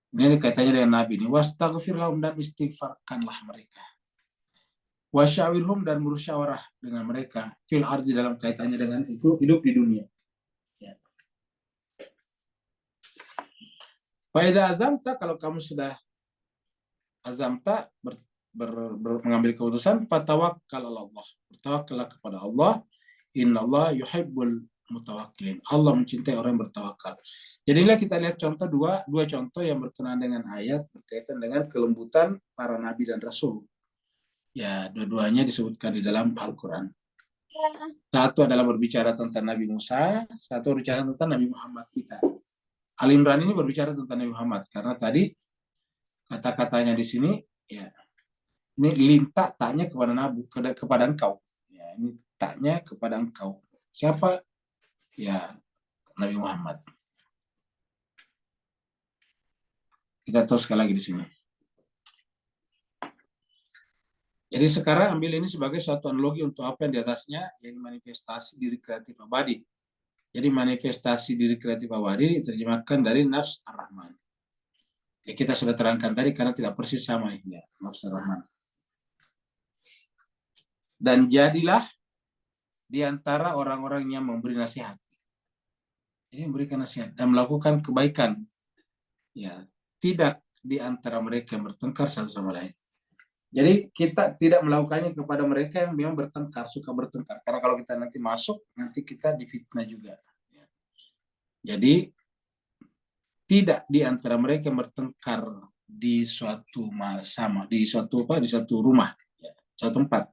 Ini kaitannya dengan Nabi ini. Wastaghfir lahum, dan istighfarkanlah mereka. Wasyawirhum, dan bersyawarah dengan mereka. Fil ardi, dalam kaitannya dengan itu hidup di dunia. Ya. Faida azamta, kalau kamu sudah azamta mengambil keputusan, fatawakkal Allah. Bertawakkallah kepada Allah. Innallaha yuhibbul mutawakkilin. Allah mencintai orang yang bertawakal. Jadilah kita lihat contoh dua contoh yang berkenaan dengan ayat berkaitan dengan kelembutan para nabi dan rasul. Ya, dua-duanya disebutkan di dalam Al-Qur'an. Satu adalah berbicara tentang Nabi Musa, satu berbicara tentang Nabi Muhammad kita. Al Imran ini berbicara tentang Nabi Muhammad karena tadi kata-katanya di sini ya. Ini lintak tanya kepada Nabi, kepada engkau. Ya, ini tanya kepada engkau. Siapa? Ya, Nabi Muhammad. Kita terus sekali lagi di sini. Jadi sekarang ambil ini sebagai suatu analogi untuk apa yang di atasnya, yaitu manifestasi diri kreatif abadi. Jadi manifestasi diri kreatif abadi diterjemahkan dari nafs ar-Rahman. Ya, kita sudah terangkan tadi karena tidak persis sama ya, nafs ar-Rahman. Dan jadilah di antara orang-orang yang memberi nasihat. Jadi memberikan nasihat dan melakukan kebaikan. Ya, tidak di antara mereka yang bertengkar satu sama lain. Jadi kita tidak melakukannya kepada mereka yang memang bertengkar, suka bertengkar. Karena kalau kita nanti masuk, nanti kita difitnah juga. Jadi tidak di antara mereka yang bertengkar di suatu di suatu rumah, suatu tempat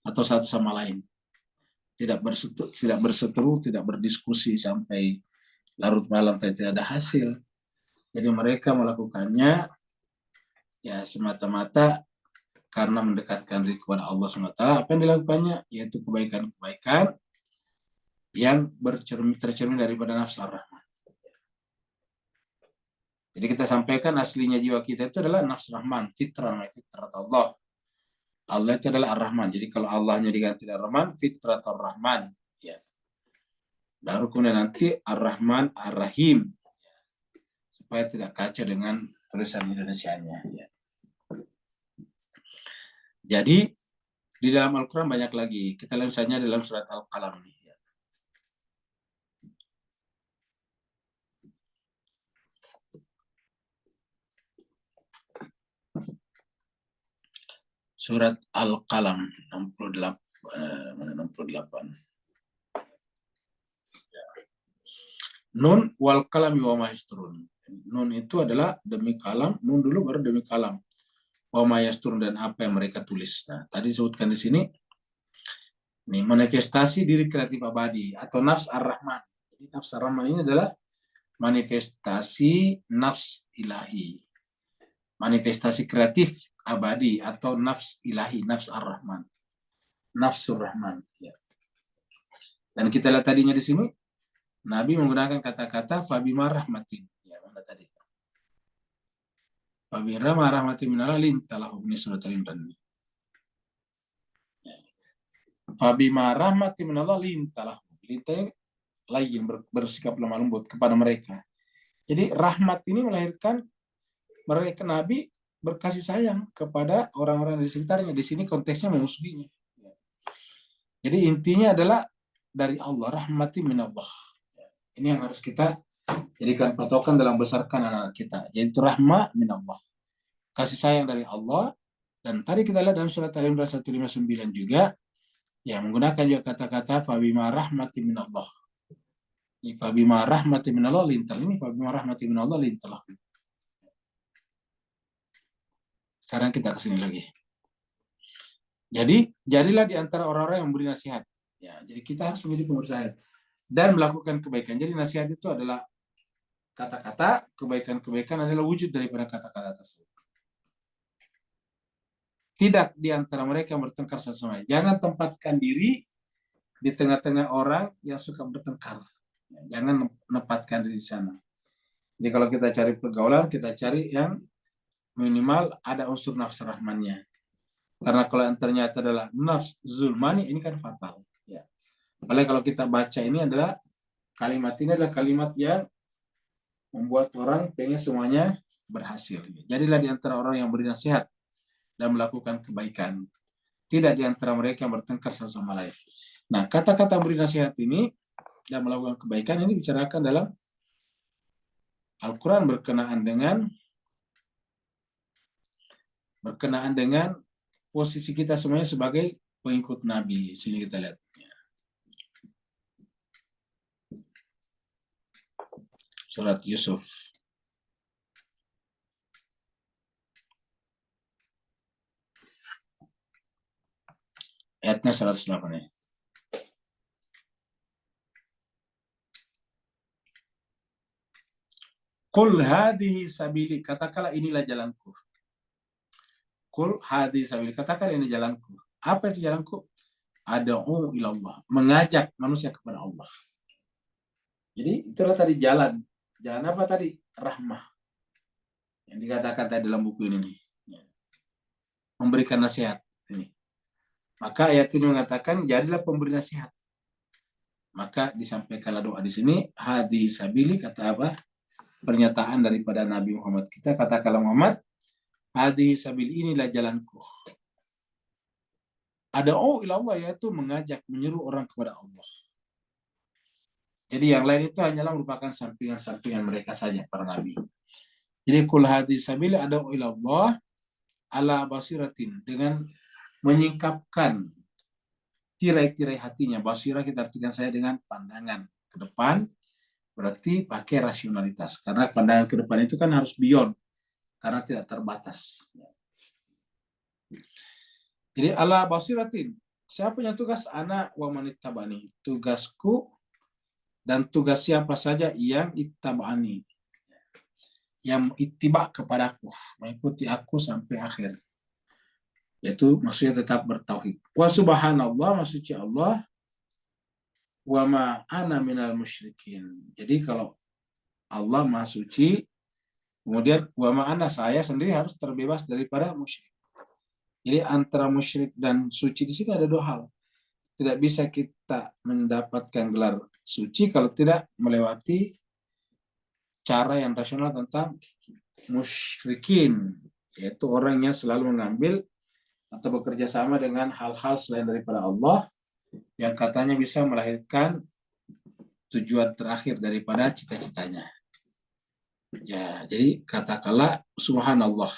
atau satu sama lain. Tidak berseteru, tidak berdiskusi sampai larut malam, tidak ada hasil. Jadi mereka melakukannya ya semata-mata karena mendekatkan diri kepada Allah SWT. Apa yang dilakukannya? Yaitu kebaikan-kebaikan yang tercermin daripada nafsu ar-Rahman. Jadi kita sampaikan aslinya jiwa kita itu adalah nafsu Rahman, fitrat Allah. Allah itu adalah ar-Rahman. Jadi kalau Allahnya diganti ar-Rahman, fitrat ar-Rahman. Ya. Baru kemudian nanti ar-Rahman, ar-Rahim. Supaya tidak kacau dengan tulisan Indonesianya. Ya. Jadi di dalam Al-Quran banyak lagi. Kita lihat misalnya dalam surat Al-Qalam. Surat Al-Qalam 68. Nun wal kalami wa ma yasturun. Nun itu adalah demi kalam, nun dulu baru demi kalam. Wa ma yasturun, dan apa yang mereka tulis. Nah, tadi disebutkan di sini ini manifestasi diri kreatif abadi atau nafs ar-Rahman. Jadi nafs ar-Rahman ini adalah manifestasi nafs ilahi. Manifestasi kreatif abadi atau nafs ilahi, nafs ar-Rahman. Nafsur Rahman. Ya. Dan kita lihat tadinya di sini, Nabi menggunakan kata-kata fabima rahmatin. Ya, mana tadi? Fabima rahmatin minallah lintalahu, ini surat Al-Imran. Ya. Fabima rahmatin minallah lintalahu. Lintai lain bersikap lemah lembut kepada mereka. Jadi rahmat ini melahirkan mereka, Nabi berkasih sayang kepada orang-orang di sekitarnya. Di sini konteksnya memusuhinya. Jadi intinya adalah dari Allah, rahmati minallah. Ini yang harus kita jadikan patokan dalam besarkan anak-anak kita. Yaitu rahmat minallah. Kasih sayang dari Allah. Dan tadi kita lihat dalam surat Al-Imran 159 juga, ya menggunakan juga kata-kata fabima rahmati minallah. Ini fabima rahmati minallah lintal. Ini fabima rahmati minallah lintal. Sekarang kita kesini lagi. Jadi, jadilah di antara orang-orang yang memberi nasihat. Ya, jadi kita harus menjadi pemberi nasihat dan melakukan kebaikan. Jadi nasihat itu adalah kata-kata, kebaikan-kebaikan adalah wujud daripada kata-kata tersebut. Tidak di antara mereka yang bertengkar satu sama lain. Jangan tempatkan diri di tengah-tengah orang yang suka bertengkar. Jangan menempatkan diri di sana. Jadi kalau kita cari pergaulan, kita cari yang minimal ada unsur nafsu rahmannya. Karena kalau yang ternyata adalah nafs zulmani, ini kan fatal. Ya. Apalagi kalau kita baca ini adalah kalimat ini adalah kalimat yang membuat orang pengen semuanya berhasil. Jadilah di antara orang yang beri nasihat dan melakukan kebaikan. Tidak di antara mereka yang bertengkar satu sama lain. Nah, kata-kata beri nasihat ini dan melakukan kebaikan ini bicarakan dalam Al-Quran berkenaan dengan posisi kita semuanya sebagai pengikut Nabi. Sini kita lihat. Surat Yusuf. Ayatnya 108 ya. Qul hadhihi sabili, katakanlah inilah jalanku. Qul hadhihi sabili, katakanlah ini jalanku. Apa itu jalanku? Ad'u ila Allah, mengajak manusia kepada Allah. Jadi itulah tadi jalan. Jalan apa tadi? Rahmah. Yang dikatakan tadi dalam buku ini nih. Memberikan nasihat ini. Maka ayat ini mengatakan jadilah pemberi nasihat. Maka disampaikanlah doa di sini, hadhihi sabili, kata apa? Pernyataan daripada Nabi Muhammad. Kita katakanlah Muhammad, hadhihi sabili, inilah jalanku. Ad'u ila Allah, yaitu mengajak, menyeru orang kepada Allah. Jadi yang lain itu hanyalah merupakan sampingan-sampingan mereka saja, para nabi. Jadi kul hadhihi sabili ad'u ila Allah ala basiratin, dengan menyingkapkan tirai-tirai hatinya. Basirah kita artikan saya dengan pandangan ke depan, berarti pakai rasionalitas. Karena pandangan ke depan itu kan harus beyond, karena tidak terbatas. Jadi ala basiratin, siapa punya tugas? Ana wa manittabani, tugasku dan tugas siapa saja yang ittabani, yang ittiba kepadaku, mengikuti aku sampai akhir. Yaitu maksudnya tetap bertauhid. Wa subhanallah, maksudnya Allah, wa ma ana minal musyrikin. Jadi kalau Allah Maha Suci, kemudian wa ma ana, saya sendiri harus terbebas daripada musyrik. Jadi antara musyrik dan suci di sini ada dua hal. Tidak bisa kita mendapatkan gelar suci kalau tidak melewati cara yang rasional tentang musyrikin, yaitu orang yang selalu mengambil atau bekerja sama dengan hal-hal selain daripada Allah yang katanya bisa melahirkan tujuan terakhir daripada cita-citanya. Ya, jadi katakanlah subhanallah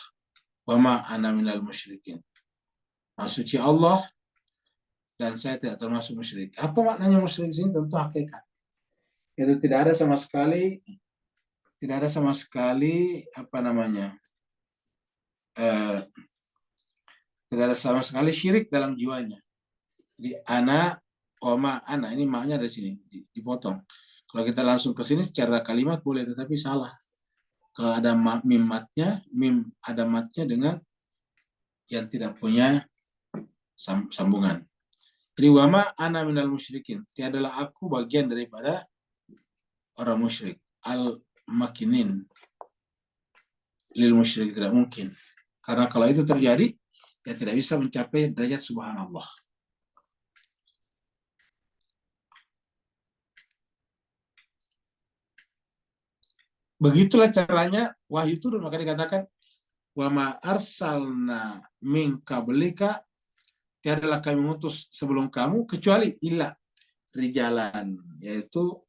wa ma ana minal musyrikin. Maha suci Allah dan saya tidak termasuk musyrik. Apa maknanya musyrik sini? Tentu hakikat. Itu tidak ada sama sekali apa namanya? Tidak ada sama sekali syirik dalam jiwanya. Jadi ana oma ana ini maknanya dari sini dipotong. Kalau kita langsung ke sini secara kalimat boleh, tetapi salah. Kalau ada mim ada matnya dengan yang tidak punya sambungan. Jadi wama ana minal musyrikin. Tiadalah aku bagian daripada orang musyrik. Al makinin lil musyrik, tidak mungkin. Karena kalau itu terjadi, dia tidak bisa mencapai derajat subhanallah. Begitulah caranya wahyu turun, maka dikatakan wa ma arsalna min qablika, tiadalah kami mengutus sebelum kamu kecuali illa rijalan, yaitu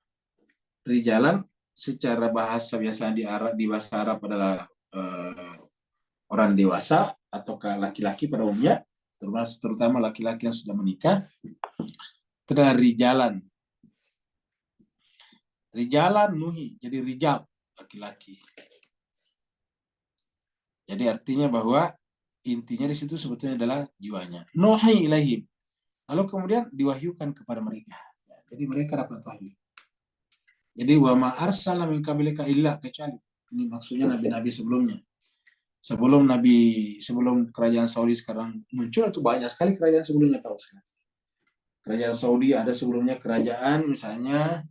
rijalan secara bahasa biasa di bahasa Arab adalah orang dewasa ataukah laki-laki pada umumnya, terutama laki-laki yang sudah menikah. Itu adalah rijalan nuhi, jadi rijal laki-laki. Jadi artinya bahwa intinya di situ sebetulnya adalah jiwanya. Nuhi ilaihim. Lalu kemudian diwahyukan kepada mereka. Jadi mereka dapat wahyu. Jadi wa ma arsalna min qablika illa, kecuali ini maksudnya nabi-nabi sebelumnya. Sebelum kerajaan Saudi sekarang muncul, itu banyak sekali kerajaan sebelumnya tahu sekali. Kerajaan Saudi ada sebelumnya kerajaan misalnya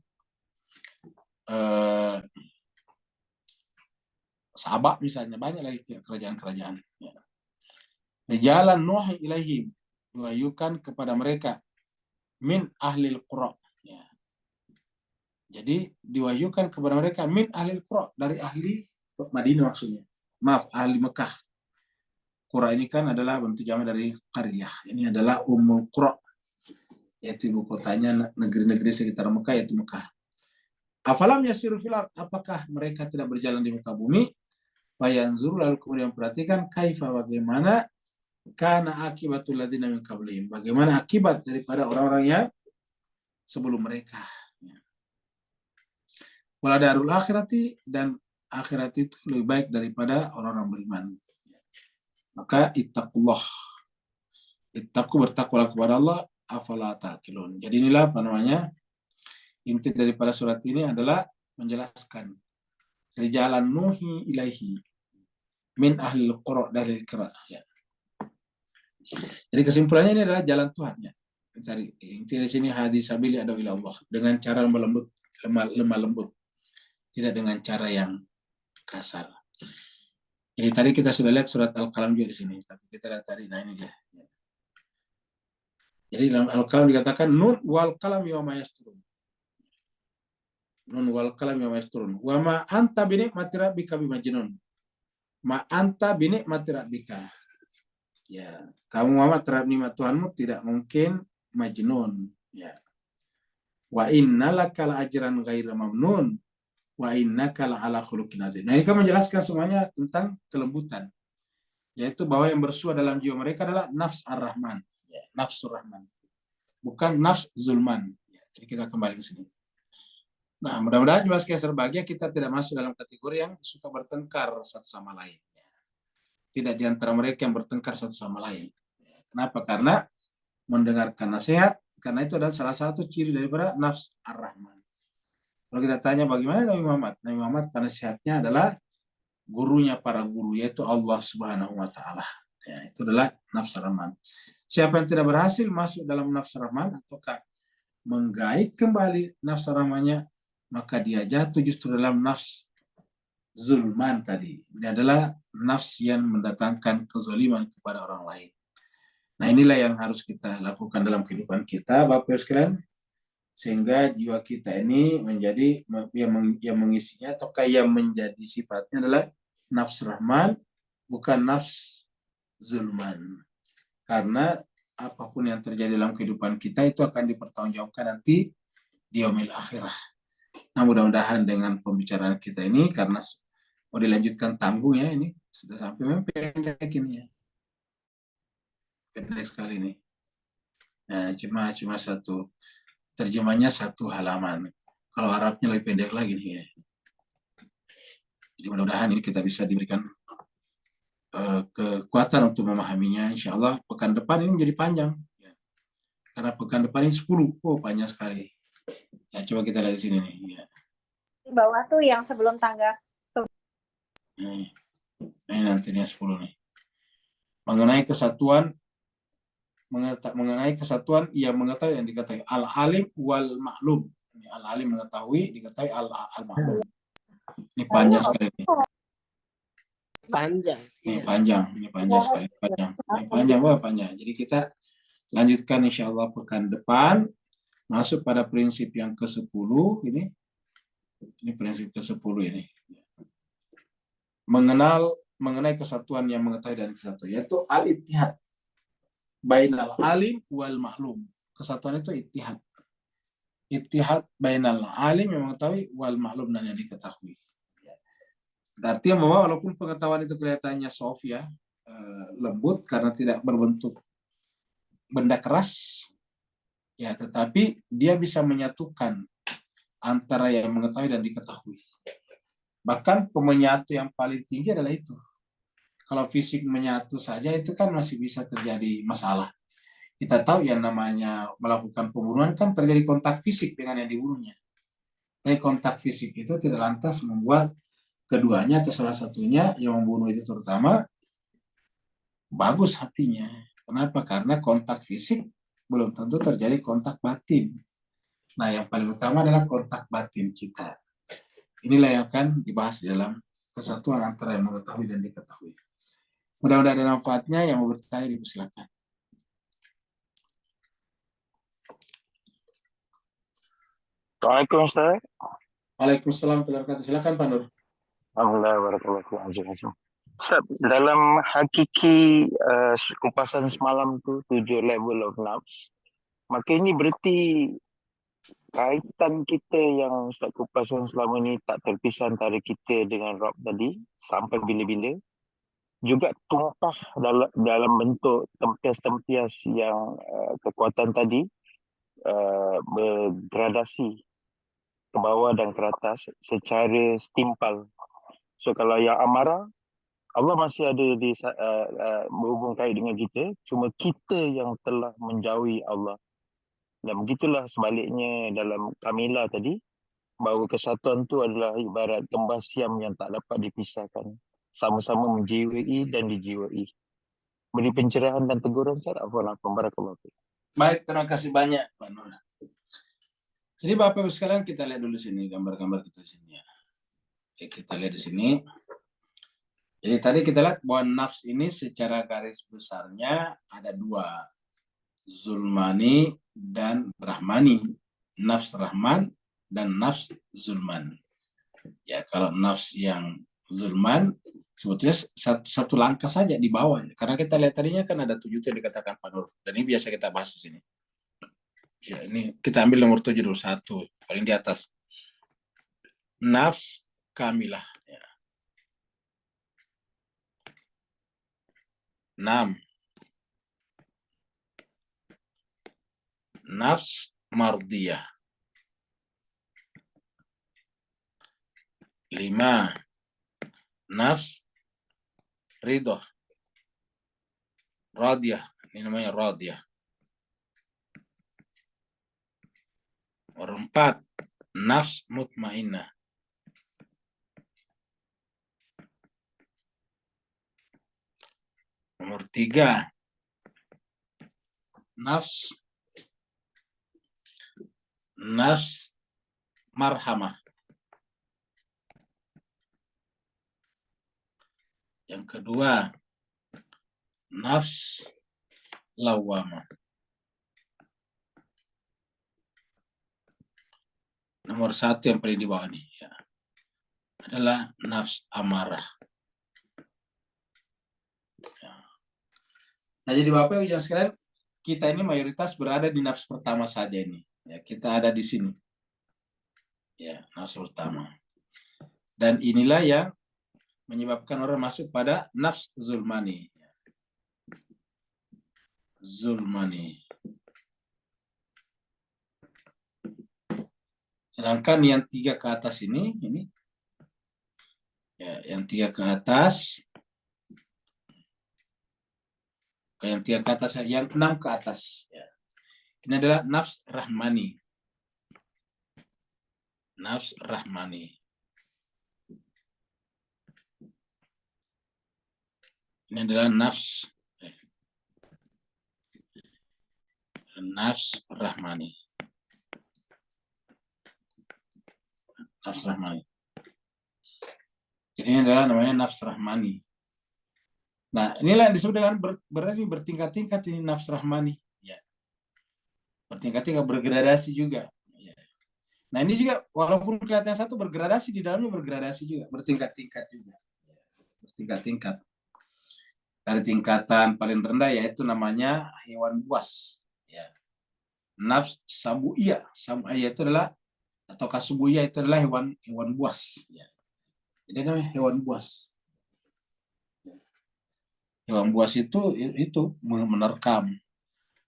Sabah misalnya, banyak lagi kerajaan-kerajaan. Rijalan nuhi ilaihim, diwahyukan kepada mereka min ahlil qura. Ya. Jadi diwahyukan kepada mereka min ahlil qura, dari ahli Madinah maksudnya. Maaf, ahli Mekah. Qura ini kan adalah bentuk jamak dari qaryah. Ini adalah Ummul Qura, yaitu ibu kotanya negeri-negeri sekitar Mekah, yaitu Mekah. Afalam yasiru fil ard, apakah mereka tidak berjalan di muka bumi? Fayanzur, lalu kemudian perhatikan kaifa, bagaimana kana akibatul ladzina min qablihim, bagaimana akibat daripada orang-orang yang sebelum mereka. Wala darul akhirati, dan akhirat itu lebih baik daripada orang-orang beriman. Maka ittaqullah, bertakwalah kepada Allah, afala taqilun. Jadi inilah apa namanya, inti daripada surat ini adalah menjelaskan rijalan nuhi ilaihi min ahli qura dari qira. Ya. Jadi kesimpulannya ini adalah jalan Tuhan, ya. Cari inti di sini hadis sabili adu ila Allah, dengan cara lemah lembut, tidak dengan cara yang kasar. Jadi tadi kita sudah lihat surat Al-Qalam juga di sini, tapi kita lihat tadi, nah ini dia. Jadi dalam Al-Qalam dikatakan nun wal qalam yawma yasturun. Nun wal qalam yawma yasturun. Wa ma anta bi ni'mati rabbika bimajnun. Ma anta bi ni'mati rabbika. Ya, kamu Muhammad terhadap nikmat Tuhanmu tidak mungkin majnun. Ya. Wa innalaka la ajran ghaira mamnun. Wa innaka la ala khuluqin azim. Nah, ini kan menjelaskan semuanya tentang kelembutan. Yaitu bahwa yang bersua dalam jiwa mereka adalah nafs ar-Rahman. Ya, nafsur Rahman. Bukan nafs zulman. Ya, jadi kita kembali ke sini. Nah, mudah-mudahan juga sekalian serbahagia kita tidak masuk dalam kategori yang suka bertengkar satu sama lain. Tidak di antara mereka yang bertengkar satu sama lain. Kenapa? Karena mendengarkan nasihat, karena itu adalah salah satu ciri daripada nafs ar-Rahman. Kalau kita tanya bagaimana Nabi Muhammad? Nabi Muhammad nasihatnya adalah gurunya para guru, yaitu Allah Subhanahu wa Ta'ala. Ya, itu adalah nafs ar-Rahman. Siapa yang tidak berhasil masuk dalam nafs ar-Rahman ataukah menggait kembali nafs ar-Rahmannya, maka dia jatuh justru dalam nafs zulman tadi. Ini adalah nafs yang mendatangkan kezaliman kepada orang lain. Nah, inilah yang harus kita lakukan dalam kehidupan kita, Bapak Ibu sekalian, sehingga jiwa kita ini menjadi yang mengisinya ataukah yang menjadi sifatnya adalah nafs rahman, bukan nafs zulman. Karena apapun yang terjadi dalam kehidupan kita itu akan dipertanggungjawabkan nanti di yaumil akhirah. Nah, mudah-mudahan dengan pembicaraan kita ini, karena mau dilanjutkan tanggung ya, ini sudah sampai pendek ini ya. pendek sekali nih. Nah, cuma satu terjemahnya satu halaman. Kalau Arabnya lebih pendek lagi nih ya. Jadi mudah-mudahan ini kita bisa diberikan kekuatan untuk memahaminya. Insya Allah pekan depan ini menjadi panjang. Ya. Karena pekan depan ini 10. Oh, panjang sekali. Ya, coba kita lihat di sini nih. Ya. Di bawah tuh yang sebelum tangga. Ini nantinya 10 nih. Mengenai kesatuan yang mengetahui yang dikatakan al-alim wal maklum. Al-alim mengetahui, diketahui al-maklum. Ini panjang sekali nih. Panjang. Ini panjang sekali, panjang. Jadi kita lanjutkan insya Allah pekan depan, masuk pada prinsip yang ke-10 ini. Ini prinsip ke-10 ini. Mengenai kesatuan yang mengetahui dan kesatuan, yaitu al-ittihad bainal alim wal maklum. Kesatuan itu ittihad. Ittihad bainal alim yang mengetahui wal maklum dan yang diketahui. Artinya bahwa walaupun pengetahuan itu kelihatannya soft ya, lembut karena tidak berbentuk benda keras, ya, tetapi dia bisa menyatukan antara yang mengetahui dan diketahui. Bahkan pemenyatu yang paling tinggi adalah itu. Kalau fisik menyatu saja itu kan masih bisa terjadi masalah. Kita tahu yang namanya melakukan pembunuhan kan terjadi kontak fisik dengan yang dibunuhnya. Tapi kontak fisik itu tidak lantas membuat keduanya atau salah satunya yang membunuh itu terutama bagus hatinya. Kenapa? Karena kontak fisik belum tentu terjadi kontak batin. Nah, yang paling utama adalah kontak batin kita. Inilah yang akan dibahas di dalam kesatuan antara yang mengetahui dan diketahui. Mudah-mudahan ada manfaatnya. Yang mau bertanya dipersilakan. Assalamualaikum Ustaz. Waalaikumsalam warahmatullahi wabarakatuh. Silakan Pak Nur. Alhamdulillah warahmatullahi wabarakatuh. Ustaz, dalam hakiki kupasan semalam tu 7 level of nafs, maka ini berarti kaitan kita yang Ustaz kupasan selama ni tak terpisah antara kita dengan Rabb tadi sampai bila-bila juga tumpah dalam bentuk tempias-tempias yang kekuatan tadi bergradasi ke bawah dan ke atas secara setimpal. So kalau yang amarah, Allah masih ada di berhubung kait dengan kita, cuma kita yang telah menjauhi Allah. Dan begitulah sebaliknya dalam Kamila tadi, bahawa kesatuan itu adalah ibarat kembas siam yang tak dapat dipisahkan. Sama-sama menjiwai dan dijiwai. Beri pencerahan dan teguran, Ustaz. Afwan-afwan, barakallahu fiik. Baik, terima kasih banyak Pak Nur. Jadi Bapak Ibu sekalian kita lihat dulu sini gambar-gambar kita sini ya. Oke, kita lihat di sini. Jadi tadi kita lihat bahwa nafs ini secara garis besarnya ada dua, zulmani dan rahmani. Nafs rahman dan nafs zulman. Ya, kalau nafs yang zulman sebetulnya satu langkah saja di bawah. Karena kita lihat tadinya kan ada 7 yang dikatakan Pak Nur. Dan ini biasa kita bahas di sini. Ya, ini kita ambil nomor 7 dulu, 1, paling di atas. Nafs kamilah. Ya. 6. Nafs mardiyah. 5. Nafs ridho. Radiyah. Ini namanya radiyah. Nomor 4. Nafs mutmainnah. Nomor 3. Nafs marhamah. Yang kedua, nafs lawamah. Nomor 1 yang paling di bawah nih ya, adalah nafs amarah. Ya. Nah, jadi Bapak Ibu sekalian, kita ini mayoritas berada di nafs pertama saja ini. Ya, kita ada di sini. Ya, nafs pertama. Dan inilah yang menyebabkan orang masuk pada nafs zulmani. zulmani. Sedangkan yang 3 ke atas ini ya, yang 3 ke atas, yang 3 ke atas, yang 6 ke atas. Ya. Ini adalah nafs rahmani. Nafs rahmani. Ini adalah nafs rahmani. Nafs rahmani. Jadi ini adalah namanya nafs rahmani. Nah, inilah yang disebut dengan berarti bertingkat-tingkat ini nafs rahmani. Ya. Bertingkat-tingkat, bergradasi juga. Ya. Nah, ini juga walaupun kelihatan satu bergradasi, di dalamnya bergradasi juga, bertingkat-tingkat juga. Ya. Bertingkat-tingkat. Dari tingkatan paling rendah yaitu namanya hewan buas. Ya. Nafs sabuiyah. Sabuiyah itu adalah, atau kasubuyah itu adalah hewan buas. Ya. Jadi namanya hewan buas. Hewan buas itu menerkam.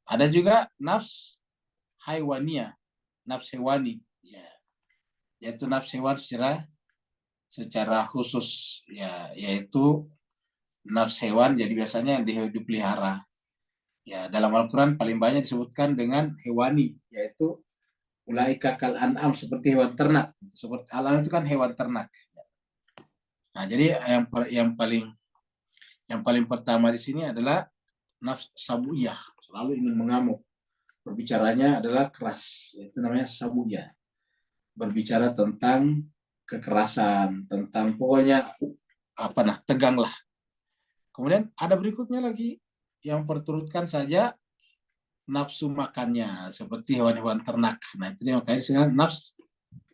Ada juga nafs haiwaniyah, nafs hewani, ya. Yaitu nafs hewan secara khusus, ya, yaitu nafs hewan. Jadi biasanya yang dipelihara. Ya, dalam Al-Quran paling banyak disebutkan dengan hewani, yaitu ulaika kal an'am, seperti hewan ternak. Seperti alam itu kan hewan ternak. Nah, jadi yang paling pertama di sini adalah nafs sabuyah, selalu ingin mengamuk. Berbicaranya adalah keras, itu namanya sabuyah. Berbicara tentang kekerasan, tentang pokoknya teganglah. Kemudian ada berikutnya lagi yang perturutkan saja nafsu makannya seperti hewan-hewan ternak. Nah, itu dia makanya disini nafs.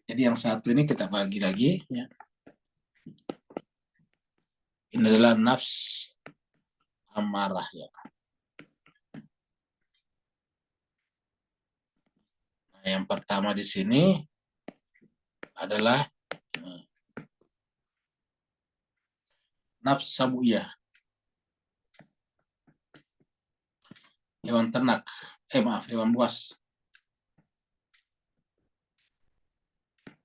Jadi yang satu ini kita bagi lagi, ya. Ini adalah nafs amarah, ya. Nah, yang pertama di sini adalah nafs sabuyah, hewan ternak. Hewan buas.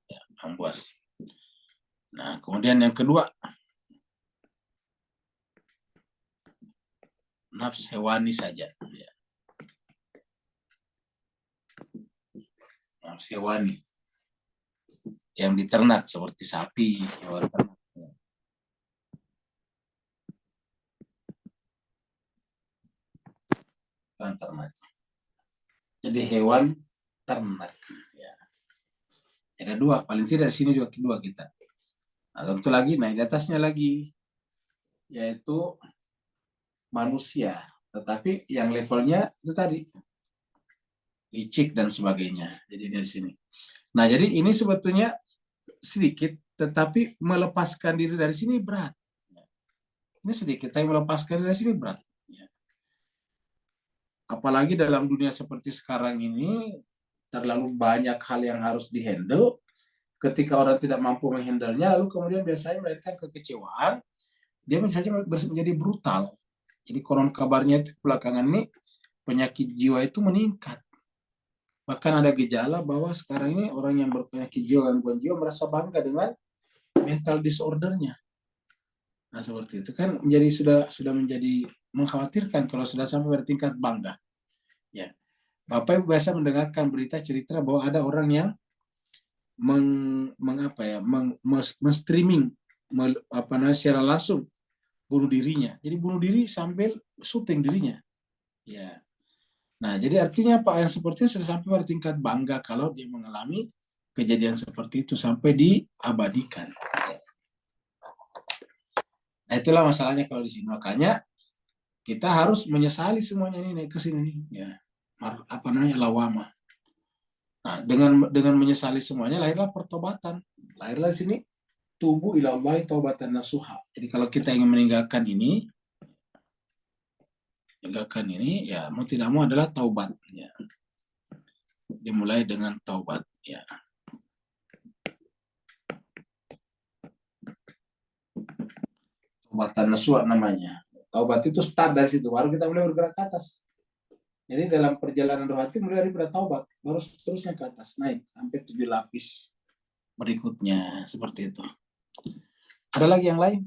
Ya, hewan buas. Nah, kemudian yang kedua, nafs hewani saja. Ya. Nafs hewani. Yang diternak seperti sapi, hewan ternak. Hewan ternak. Jadi hewan ternak. Ya. Ada 2, paling tidak di sini juga kedua kita. Nah, tentu lagi, nah di atasnya lagi, yaitu manusia. Tetapi yang levelnya itu tadi, licik dan sebagainya. Jadi dari sini. Nah, jadi ini sebetulnya sedikit, tetapi melepaskan diri dari sini berat. Ini sedikit, tapi melepaskan diri dari sini berat. Apalagi dalam dunia seperti sekarang ini, terlalu banyak hal yang harus dihandle. Ketika orang tidak mampu menghandle-nya, lalu kemudian biasanya melahirkan kekecewaan, dia menjadi brutal. Jadi konon kabarnya itu belakangan ini penyakit jiwa itu meningkat. Bahkan ada gejala bahwa sekarang ini orang yang berpenyakit jiwa, gangguan jiwa merasa bangga dengan mental disordernya. Nah, seperti itu kan sudah menjadi mengkhawatirkan kalau sudah sampai pada tingkat bangga. Ya. Bapak Ibu biasa mendengarkan berita cerita bahwa ada orang yang men-streaming secara langsung bunuh dirinya. Jadi bunuh diri sambil syuting dirinya. Ya. Nah, jadi artinya Pak yang seperti itu sudah sampai pada tingkat bangga kalau dia mengalami kejadian seperti itu sampai diabadikan. Nah, itulah masalahnya kalau di sini. Makanya kita harus menyesali semuanya ini naik ke sini, ya. Lawama. Nah, dengan menyesali semuanya lahirlah pertobatan. Lahirlah di sini tubuh ilallahi taubatan nasuha. Jadi kalau kita ingin meninggalkan ini, ya mau tidak mau adalah taubat, ya. Dimulai dengan taubat, ya. Taubatan nasuha namanya. Taubat itu start dari situ, baru kita mulai bergerak ke atas. Jadi dalam perjalanan rohani mulai daripada taubat, baru seterusnya ke atas, naik sampai 7 lapis berikutnya, seperti itu. Ada lagi yang lain?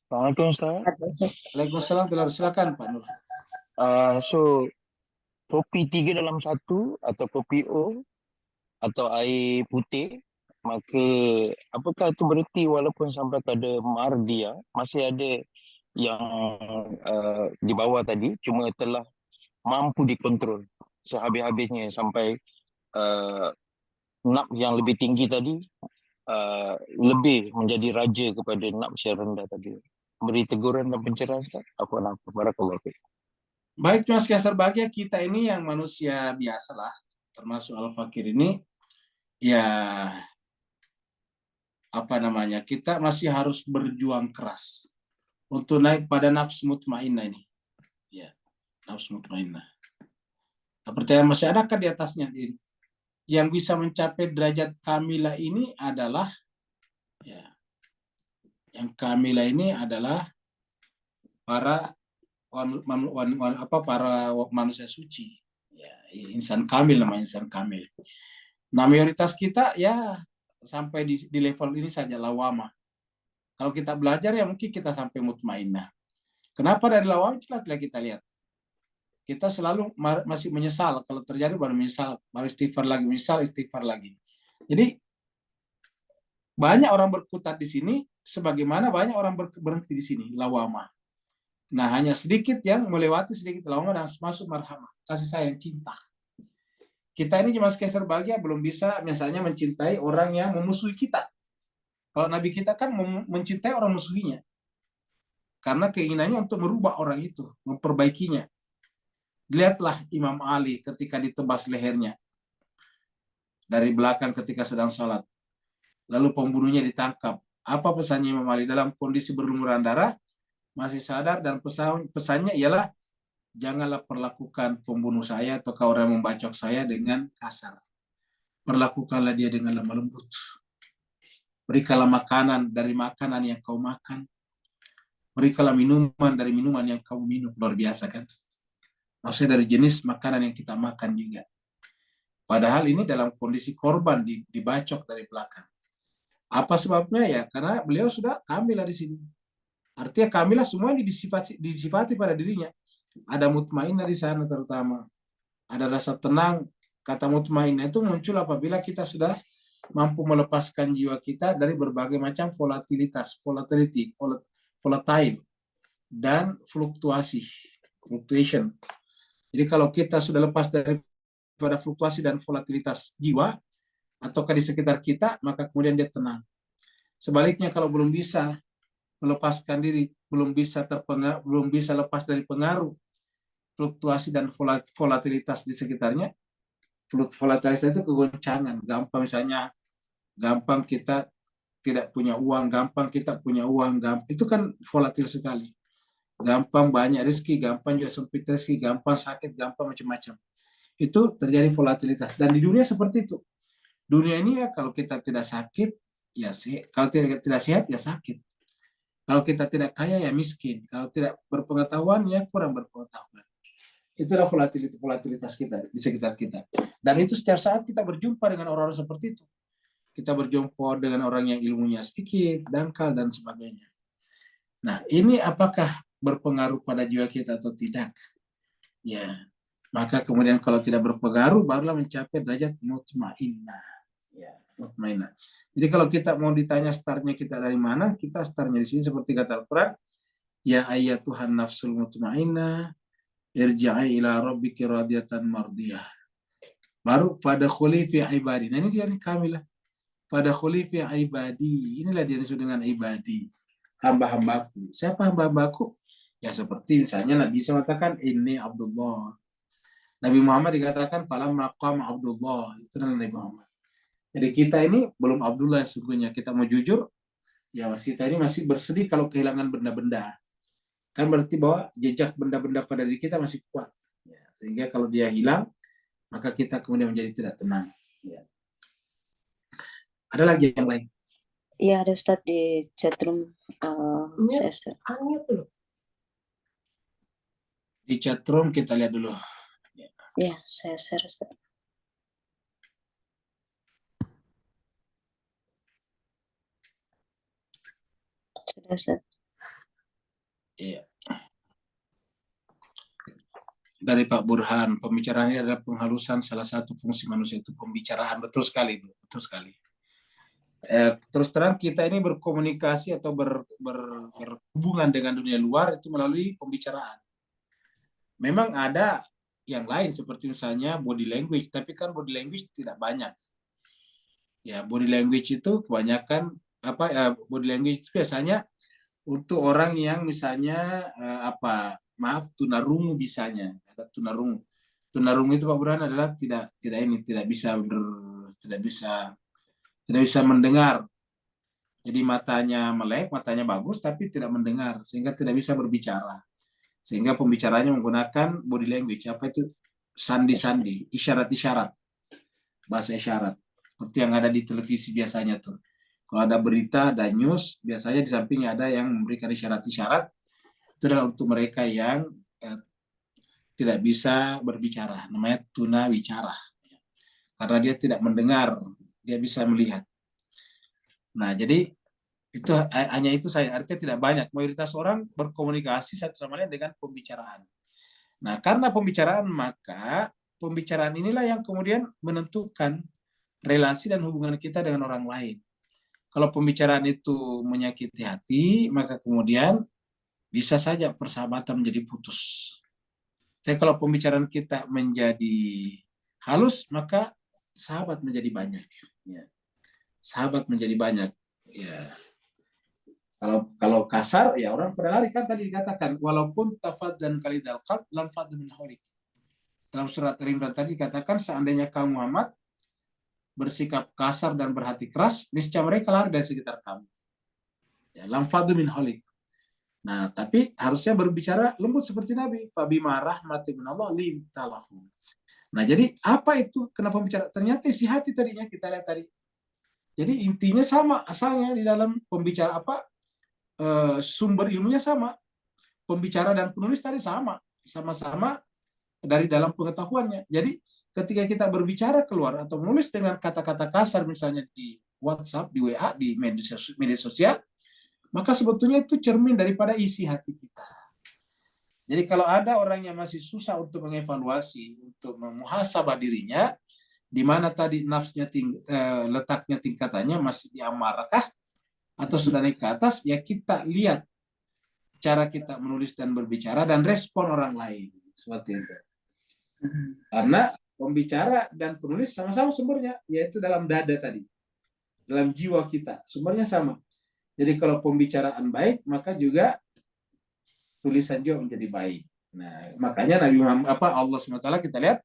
Assalamualaikum Ustaz. Waalaikumsalam, silakan Pak Nur. So kopi 3 dalam 1 atau kopi O atau air putih, maka apakah itu berarti walaupun sampai pada mardia masih ada yang di bawah tadi cuma telah mampu dikontrol sehabis-habisnya sampai nafs yang lebih tinggi tadi lebih menjadi raja kepada nafs yang rendah tadi. Beri teguran dan pencerahan Ustaz. Apa nak? Barakallahu fiik. Baik Mas Kasar Bahagia, kita ini yang manusia biasa lah, termasuk Al-Fakir ini, ya apa namanya, kita masih harus berjuang keras untuk naik pada nafsu mutmainnah ini. Ya, nafsu mutmainnah. Nah, pertanyaan masih ada kan di atasnya? Yang bisa mencapai derajat kamilah ini adalah, ya, yang kamilah ini adalah para para manusia suci, ya, insan kamil, namanya insan kamil. Nah, mayoritas kita ya sampai di level ini saja, lawama. Kalau kita belajar ya mungkin kita sampai mutmainnah. Kenapa dari lawama? Itulah kita lihat. Kita selalu masih menyesal, kalau terjadi baru menyesal, baru istighfar lagi, menyesal, istighfar lagi. Jadi banyak orang berkutat di sini, sebagaimana banyak orang berhenti di sini, lawama. Nah, hanya sedikit yang melewati sedikit lawama dan masuk marhamah, kasih sayang, cinta. Kita ini cuma Kasar Bahagia belum bisa misalnya mencintai orang yang memusuhi kita. Kalau Nabi kita kan mencintai orang musuhinya. Karena keinginannya untuk merubah orang itu, memperbaikinya. Lihatlah Imam Ali ketika ditebas lehernya dari belakang ketika sedang sholat. Lalu pembunuhnya ditangkap. Apa pesannya Imam Ali dalam kondisi berlumuran darah? Masih sadar, dan pesannya ialah janganlah perlakukan pembunuh saya atau orang yang membacok saya dengan kasar. Perlakukanlah dia dengan lemah lembut. Berikanlah makanan dari makanan yang kau makan. Berikanlah minuman dari minuman yang kau minum. Luar biasa kan? Maksudnya dari jenis makanan yang kita makan juga. Padahal ini dalam kondisi korban dibacok dari belakang. Apa sebabnya ya? Karena beliau sudah kamilah di sini. Artinya kamilah semua ini disifati pada dirinya. Ada mutmainnah di sana terutama. Ada rasa tenang. Kata mutmainnah itu muncul apabila kita sudah mampu melepaskan jiwa kita dari berbagai macam volatile, dan fluctuation. Jadi kalau kita sudah lepas daripada fluktuasi dan volatilitas jiwa, ataukah di sekitar kita, maka kemudian dia tenang. Sebaliknya kalau belum bisa melepaskan diri, belum bisa lepas dari pengaruh fluktuasi dan volatilitas di sekitarnya. Volatilitas itu kegoncangan, gampang kita tidak punya uang, gampang kita punya uang, itu kan volatil sekali. Gampang banyak rezeki, gampang juga sempit rezeki, gampang sakit, gampang macam-macam. Itu terjadi volatilitas, dan di dunia seperti itu. Dunia ini ya kalau kita tidak sakit, ya kalau tidak sehat ya sakit. Kalau kita tidak kaya ya miskin. Kalau tidak berpengetahuan ya kurang berpengetahuan. Itulah volatilitas kita di sekitar kita. Dan itu setiap saat kita berjumpa dengan orang-orang seperti itu. Kita berjumpa dengan orang yang ilmunya sedikit, dangkal, dan sebagainya. Nah, ini apakah berpengaruh pada jiwa kita atau tidak? Ya, maka kemudian kalau tidak berpengaruh, barulah mencapai derajat mutmainnah. Ya, mutmainnah. Jadi kalau kita mau ditanya startnya kita dari mana, kita startnya di sini seperti kata Al-Quran, ya ayyatuhan nafsul mutmainnah, irja'i ila rabbiki radiyatan mardiyah. Baru pada khulifi ibadi. Nah ini dia nih kamilah. Pada khulifi ibadi. Inilah dia disebut dengan ibadi. Hamba-hambaku. Siapa hamba-hambaku? Ya seperti misalnya Nabi Isa mengatakan, ini Abdullah. Nabi Muhammad dikatakan, falamma qama Abdullah. Itu adalah Nabi Muhammad. Jadi kita ini belum Abdullah sesungguhnya. Kita mau jujur, ya kita ini masih bersedih kalau kehilangan benda-benda. Kan berarti bahwa jejak benda-benda pada diri kita masih kuat. Ya, sehingga kalau dia hilang, maka kita kemudian menjadi tidak tenang. Ya. Ada lagi yang lain? Iya, ada Ustadz di chatroom. Unmute dulu. Di chatroom kita lihat dulu. Ya, saya share Ustaz. Sudah Ustaz. Iya. Dari Pak Burhan, pembicaraan ini adalah penghalusan salah satu fungsi manusia, itu pembicaraan. Betul sekali, Bu. Betul sekali. Terus terang kita ini berkomunikasi atau berhubungan dengan dunia luar itu melalui pembicaraan. Memang ada yang lain seperti misalnya body language, tapi kan body language tidak banyak. Ya, body language itu kebanyakan body language itu biasanya untuk orang yang misalnya tunarungu misalnya. Ada tunarungu. Tunarungu itu Pak Burhan adalah tidak bisa mendengar. Jadi matanya melek, matanya bagus, tapi tidak mendengar, sehingga tidak bisa berbicara. Sehingga pembicaranya menggunakan body language. Apa itu? Sandi-sandi, isyarat-isyarat, bahasa isyarat. Seperti yang ada di televisi biasanya tuh. Kalau ada berita, ada news, biasanya di sampingnya ada yang memberikan isyarat-isyarat. Itu adalah untuk mereka yang tidak bisa berbicara. Namanya tuna wicara. Karena dia tidak mendengar, dia bisa melihat. Nah, jadi itu hanya itu saya, artinya tidak banyak. Mayoritas orang berkomunikasi satu sama lain dengan pembicaraan. Nah, karena pembicaraan, maka pembicaraan inilah yang kemudian menentukan relasi dan hubungan kita dengan orang lain. Kalau pembicaraan itu menyakiti hati, maka kemudian bisa saja persahabatan menjadi putus. Tapi kalau pembicaraan kita menjadi halus, maka sahabat menjadi banyak. Ya. Sahabat menjadi banyak. Ya. Kalau kasar, ya orang pada lari, kan tadi dikatakan, walaupun tafadzan kalidal qalb lam faddu min hawlik. Dalam surat Al-Imran tadi dikatakan, seandainya kamu Muhammad bersikap kasar dan berhati keras, niscaya mereka lari dari sekitar kamu. Ya, lam faddu min hawlik. Nah, tapi harusnya berbicara lembut seperti Nabi. Fabima rahmatin minallah linta lahum. Nah, jadi apa itu? Kenapa bicara? Ternyata isi hati tadinya kita lihat tadi. Jadi intinya sama, asalnya di dalam pembicara sumber ilmunya sama. Pembicara dan penulis tadi sama-sama dari dalam pengetahuannya. Jadi ketika kita berbicara keluar atau menulis dengan kata-kata kasar misalnya di WhatsApp, di WA, di media sosial, maka sebetulnya itu cermin daripada isi hati kita. Jadi kalau ada orang yang masih susah untuk mengevaluasi, untuk memuhasabah dirinya, di mana tadi nafsnya letaknya tingkatannya masih di amarakah atau sudah naik ke atas, ya kita lihat cara kita menulis dan berbicara dan respon orang lain. Seperti itu. Karena pembicara dan penulis sama-sama sumbernya, yaitu dalam dada tadi. Dalam jiwa kita, sumbernya sama. Jadi kalau pembicaraan baik, maka juga tulisan juga menjadi baik. Nah, makanya Nabi Muhammad, Allah SWT kita lihat,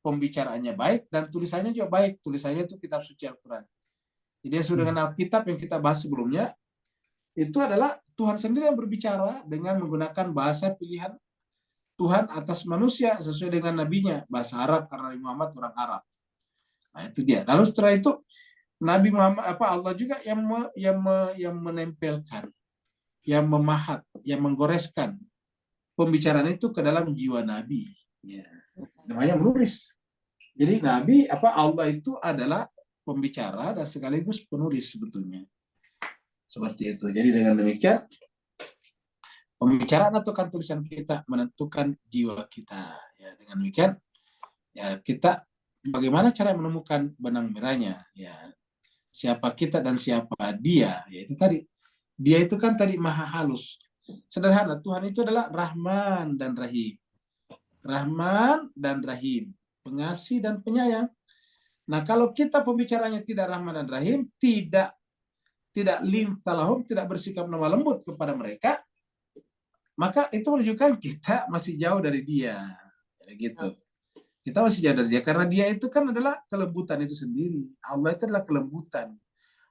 pembicaraannya baik dan tulisannya juga baik. Tulisannya itu kitab suci Al-Quran. Jadi sudah dengan Alkitab yang kita bahas sebelumnya, itu adalah Tuhan sendiri yang berbicara dengan menggunakan bahasa pilihan Tuhan atas manusia sesuai dengan nabinya, bahasa Arab karena Nabi Muhammad orang Arab. Nah, itu dia. Lalu setelah itu Nabi Muhammad Allah juga yang menempelkan, yang memahat, yang menggoreskan pembicaraan itu ke dalam jiwa Nabi. Ya. Namanya menulis. Jadi Nabi Allah itu adalah pembicara dan sekaligus penulis sebetulnya. Seperti itu. Jadi dengan demikian pembicaraan atau tulisan kita menentukan jiwa kita. Ya, dengan demikian ya kita bagaimana cara menemukan benang merahnya, ya siapa kita dan siapa dia, ya itu tadi. Dia itu kan tadi maha halus. Sederhana, Tuhan itu adalah Rahman dan Rahim. Rahman dan Rahim, pengasih dan penyayang. Nah, kalau kita pembicaranya tidak Rahman dan Rahim, tidak limtalahum, tidak bersikap lemah lembut kepada mereka, maka itu menunjukkan kita masih jauh dari dia. Gitu. Kita masih jauh dari dia karena dia itu kan adalah kelembutan itu sendiri. Allah itu adalah kelembutan.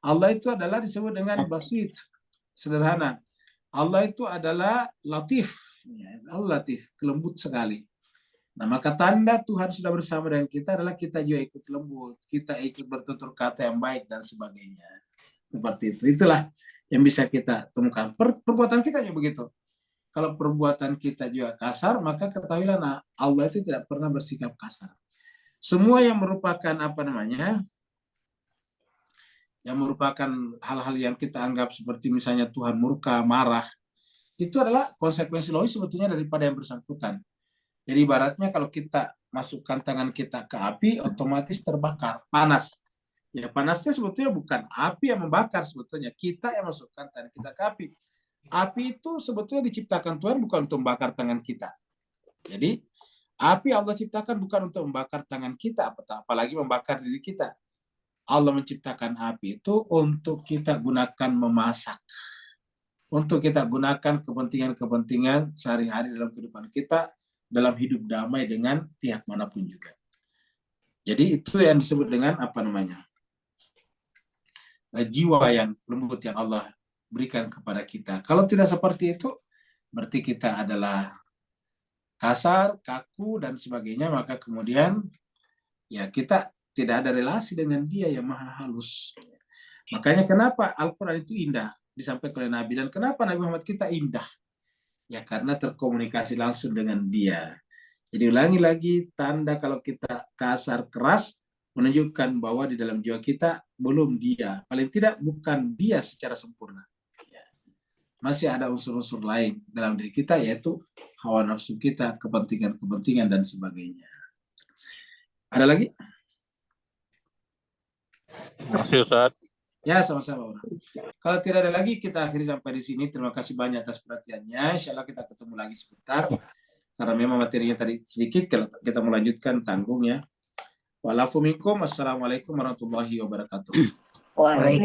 Allah itu adalah disebut dengan basit, sederhana. Allah itu adalah latif. Allah latif, kelembut sekali. Nah, maka tanda Tuhan sudah bersama dengan kita adalah kita juga ikut lembut, kita ikut bertutur kata yang baik dan sebagainya. Seperti itu. Itulah yang bisa kita temukan. Perbuatan kita juga begitu. kalau perbuatan kita juga kasar, maka ketahuilah nah, Allah itu tidak pernah bersikap kasar. Semua yang merupakan yang merupakan hal-hal yang kita anggap seperti misalnya Tuhan murka, marah, itu adalah konsekuensi logis sebetulnya daripada yang bersangkutan. Jadi ibaratnya kalau kita masukkan tangan kita ke api, otomatis terbakar, panas. Ya panasnya sebetulnya bukan api yang membakar, sebetulnya kita yang masukkan tangan kita ke api. Api itu sebetulnya diciptakan Tuhan bukan untuk membakar tangan kita. Jadi api Allah ciptakan bukan untuk membakar tangan kita, apalagi membakar diri kita. Allah menciptakan api itu untuk kita gunakan memasak. Untuk kita gunakan kepentingan-kepentingan sehari-hari dalam kehidupan kita, dalam hidup damai dengan pihak manapun juga. Jadi itu yang disebut dengan jiwa yang lembut yang Allah berikan kepada kita. Kalau tidak seperti itu, berarti kita adalah kasar, kaku, dan sebagainya, maka kemudian ya kita tidak ada relasi dengan Dia yang maha halus. Makanya kenapa Al-Quran itu indah disampaikan oleh Nabi, dan kenapa Nabi Muhammad kita indah? Ya karena terkomunikasi langsung dengan Dia. Jadi ulangi lagi, tanda kalau kita kasar, keras, menunjukkan bahwa di dalam jiwa kita belum Dia. Paling tidak bukan Dia secara sempurna. Masih ada unsur-unsur lain dalam diri kita, yaitu hawa nafsu kita, kepentingan-kepentingan, dan sebagainya. Ada lagi? Masih Ustaz. Ya, sama-sama. Kalau tidak ada lagi, kita akhiri sampai di sini. Terima kasih banyak atas perhatiannya. Insya Allah kita ketemu lagi sebentar. Karena memang materinya tadi sedikit, kita melanjutkan tanggung ya. Wa'alafu minkum. Assalamualaikum warahmatullahi wabarakatuh. Waalaikumsalam.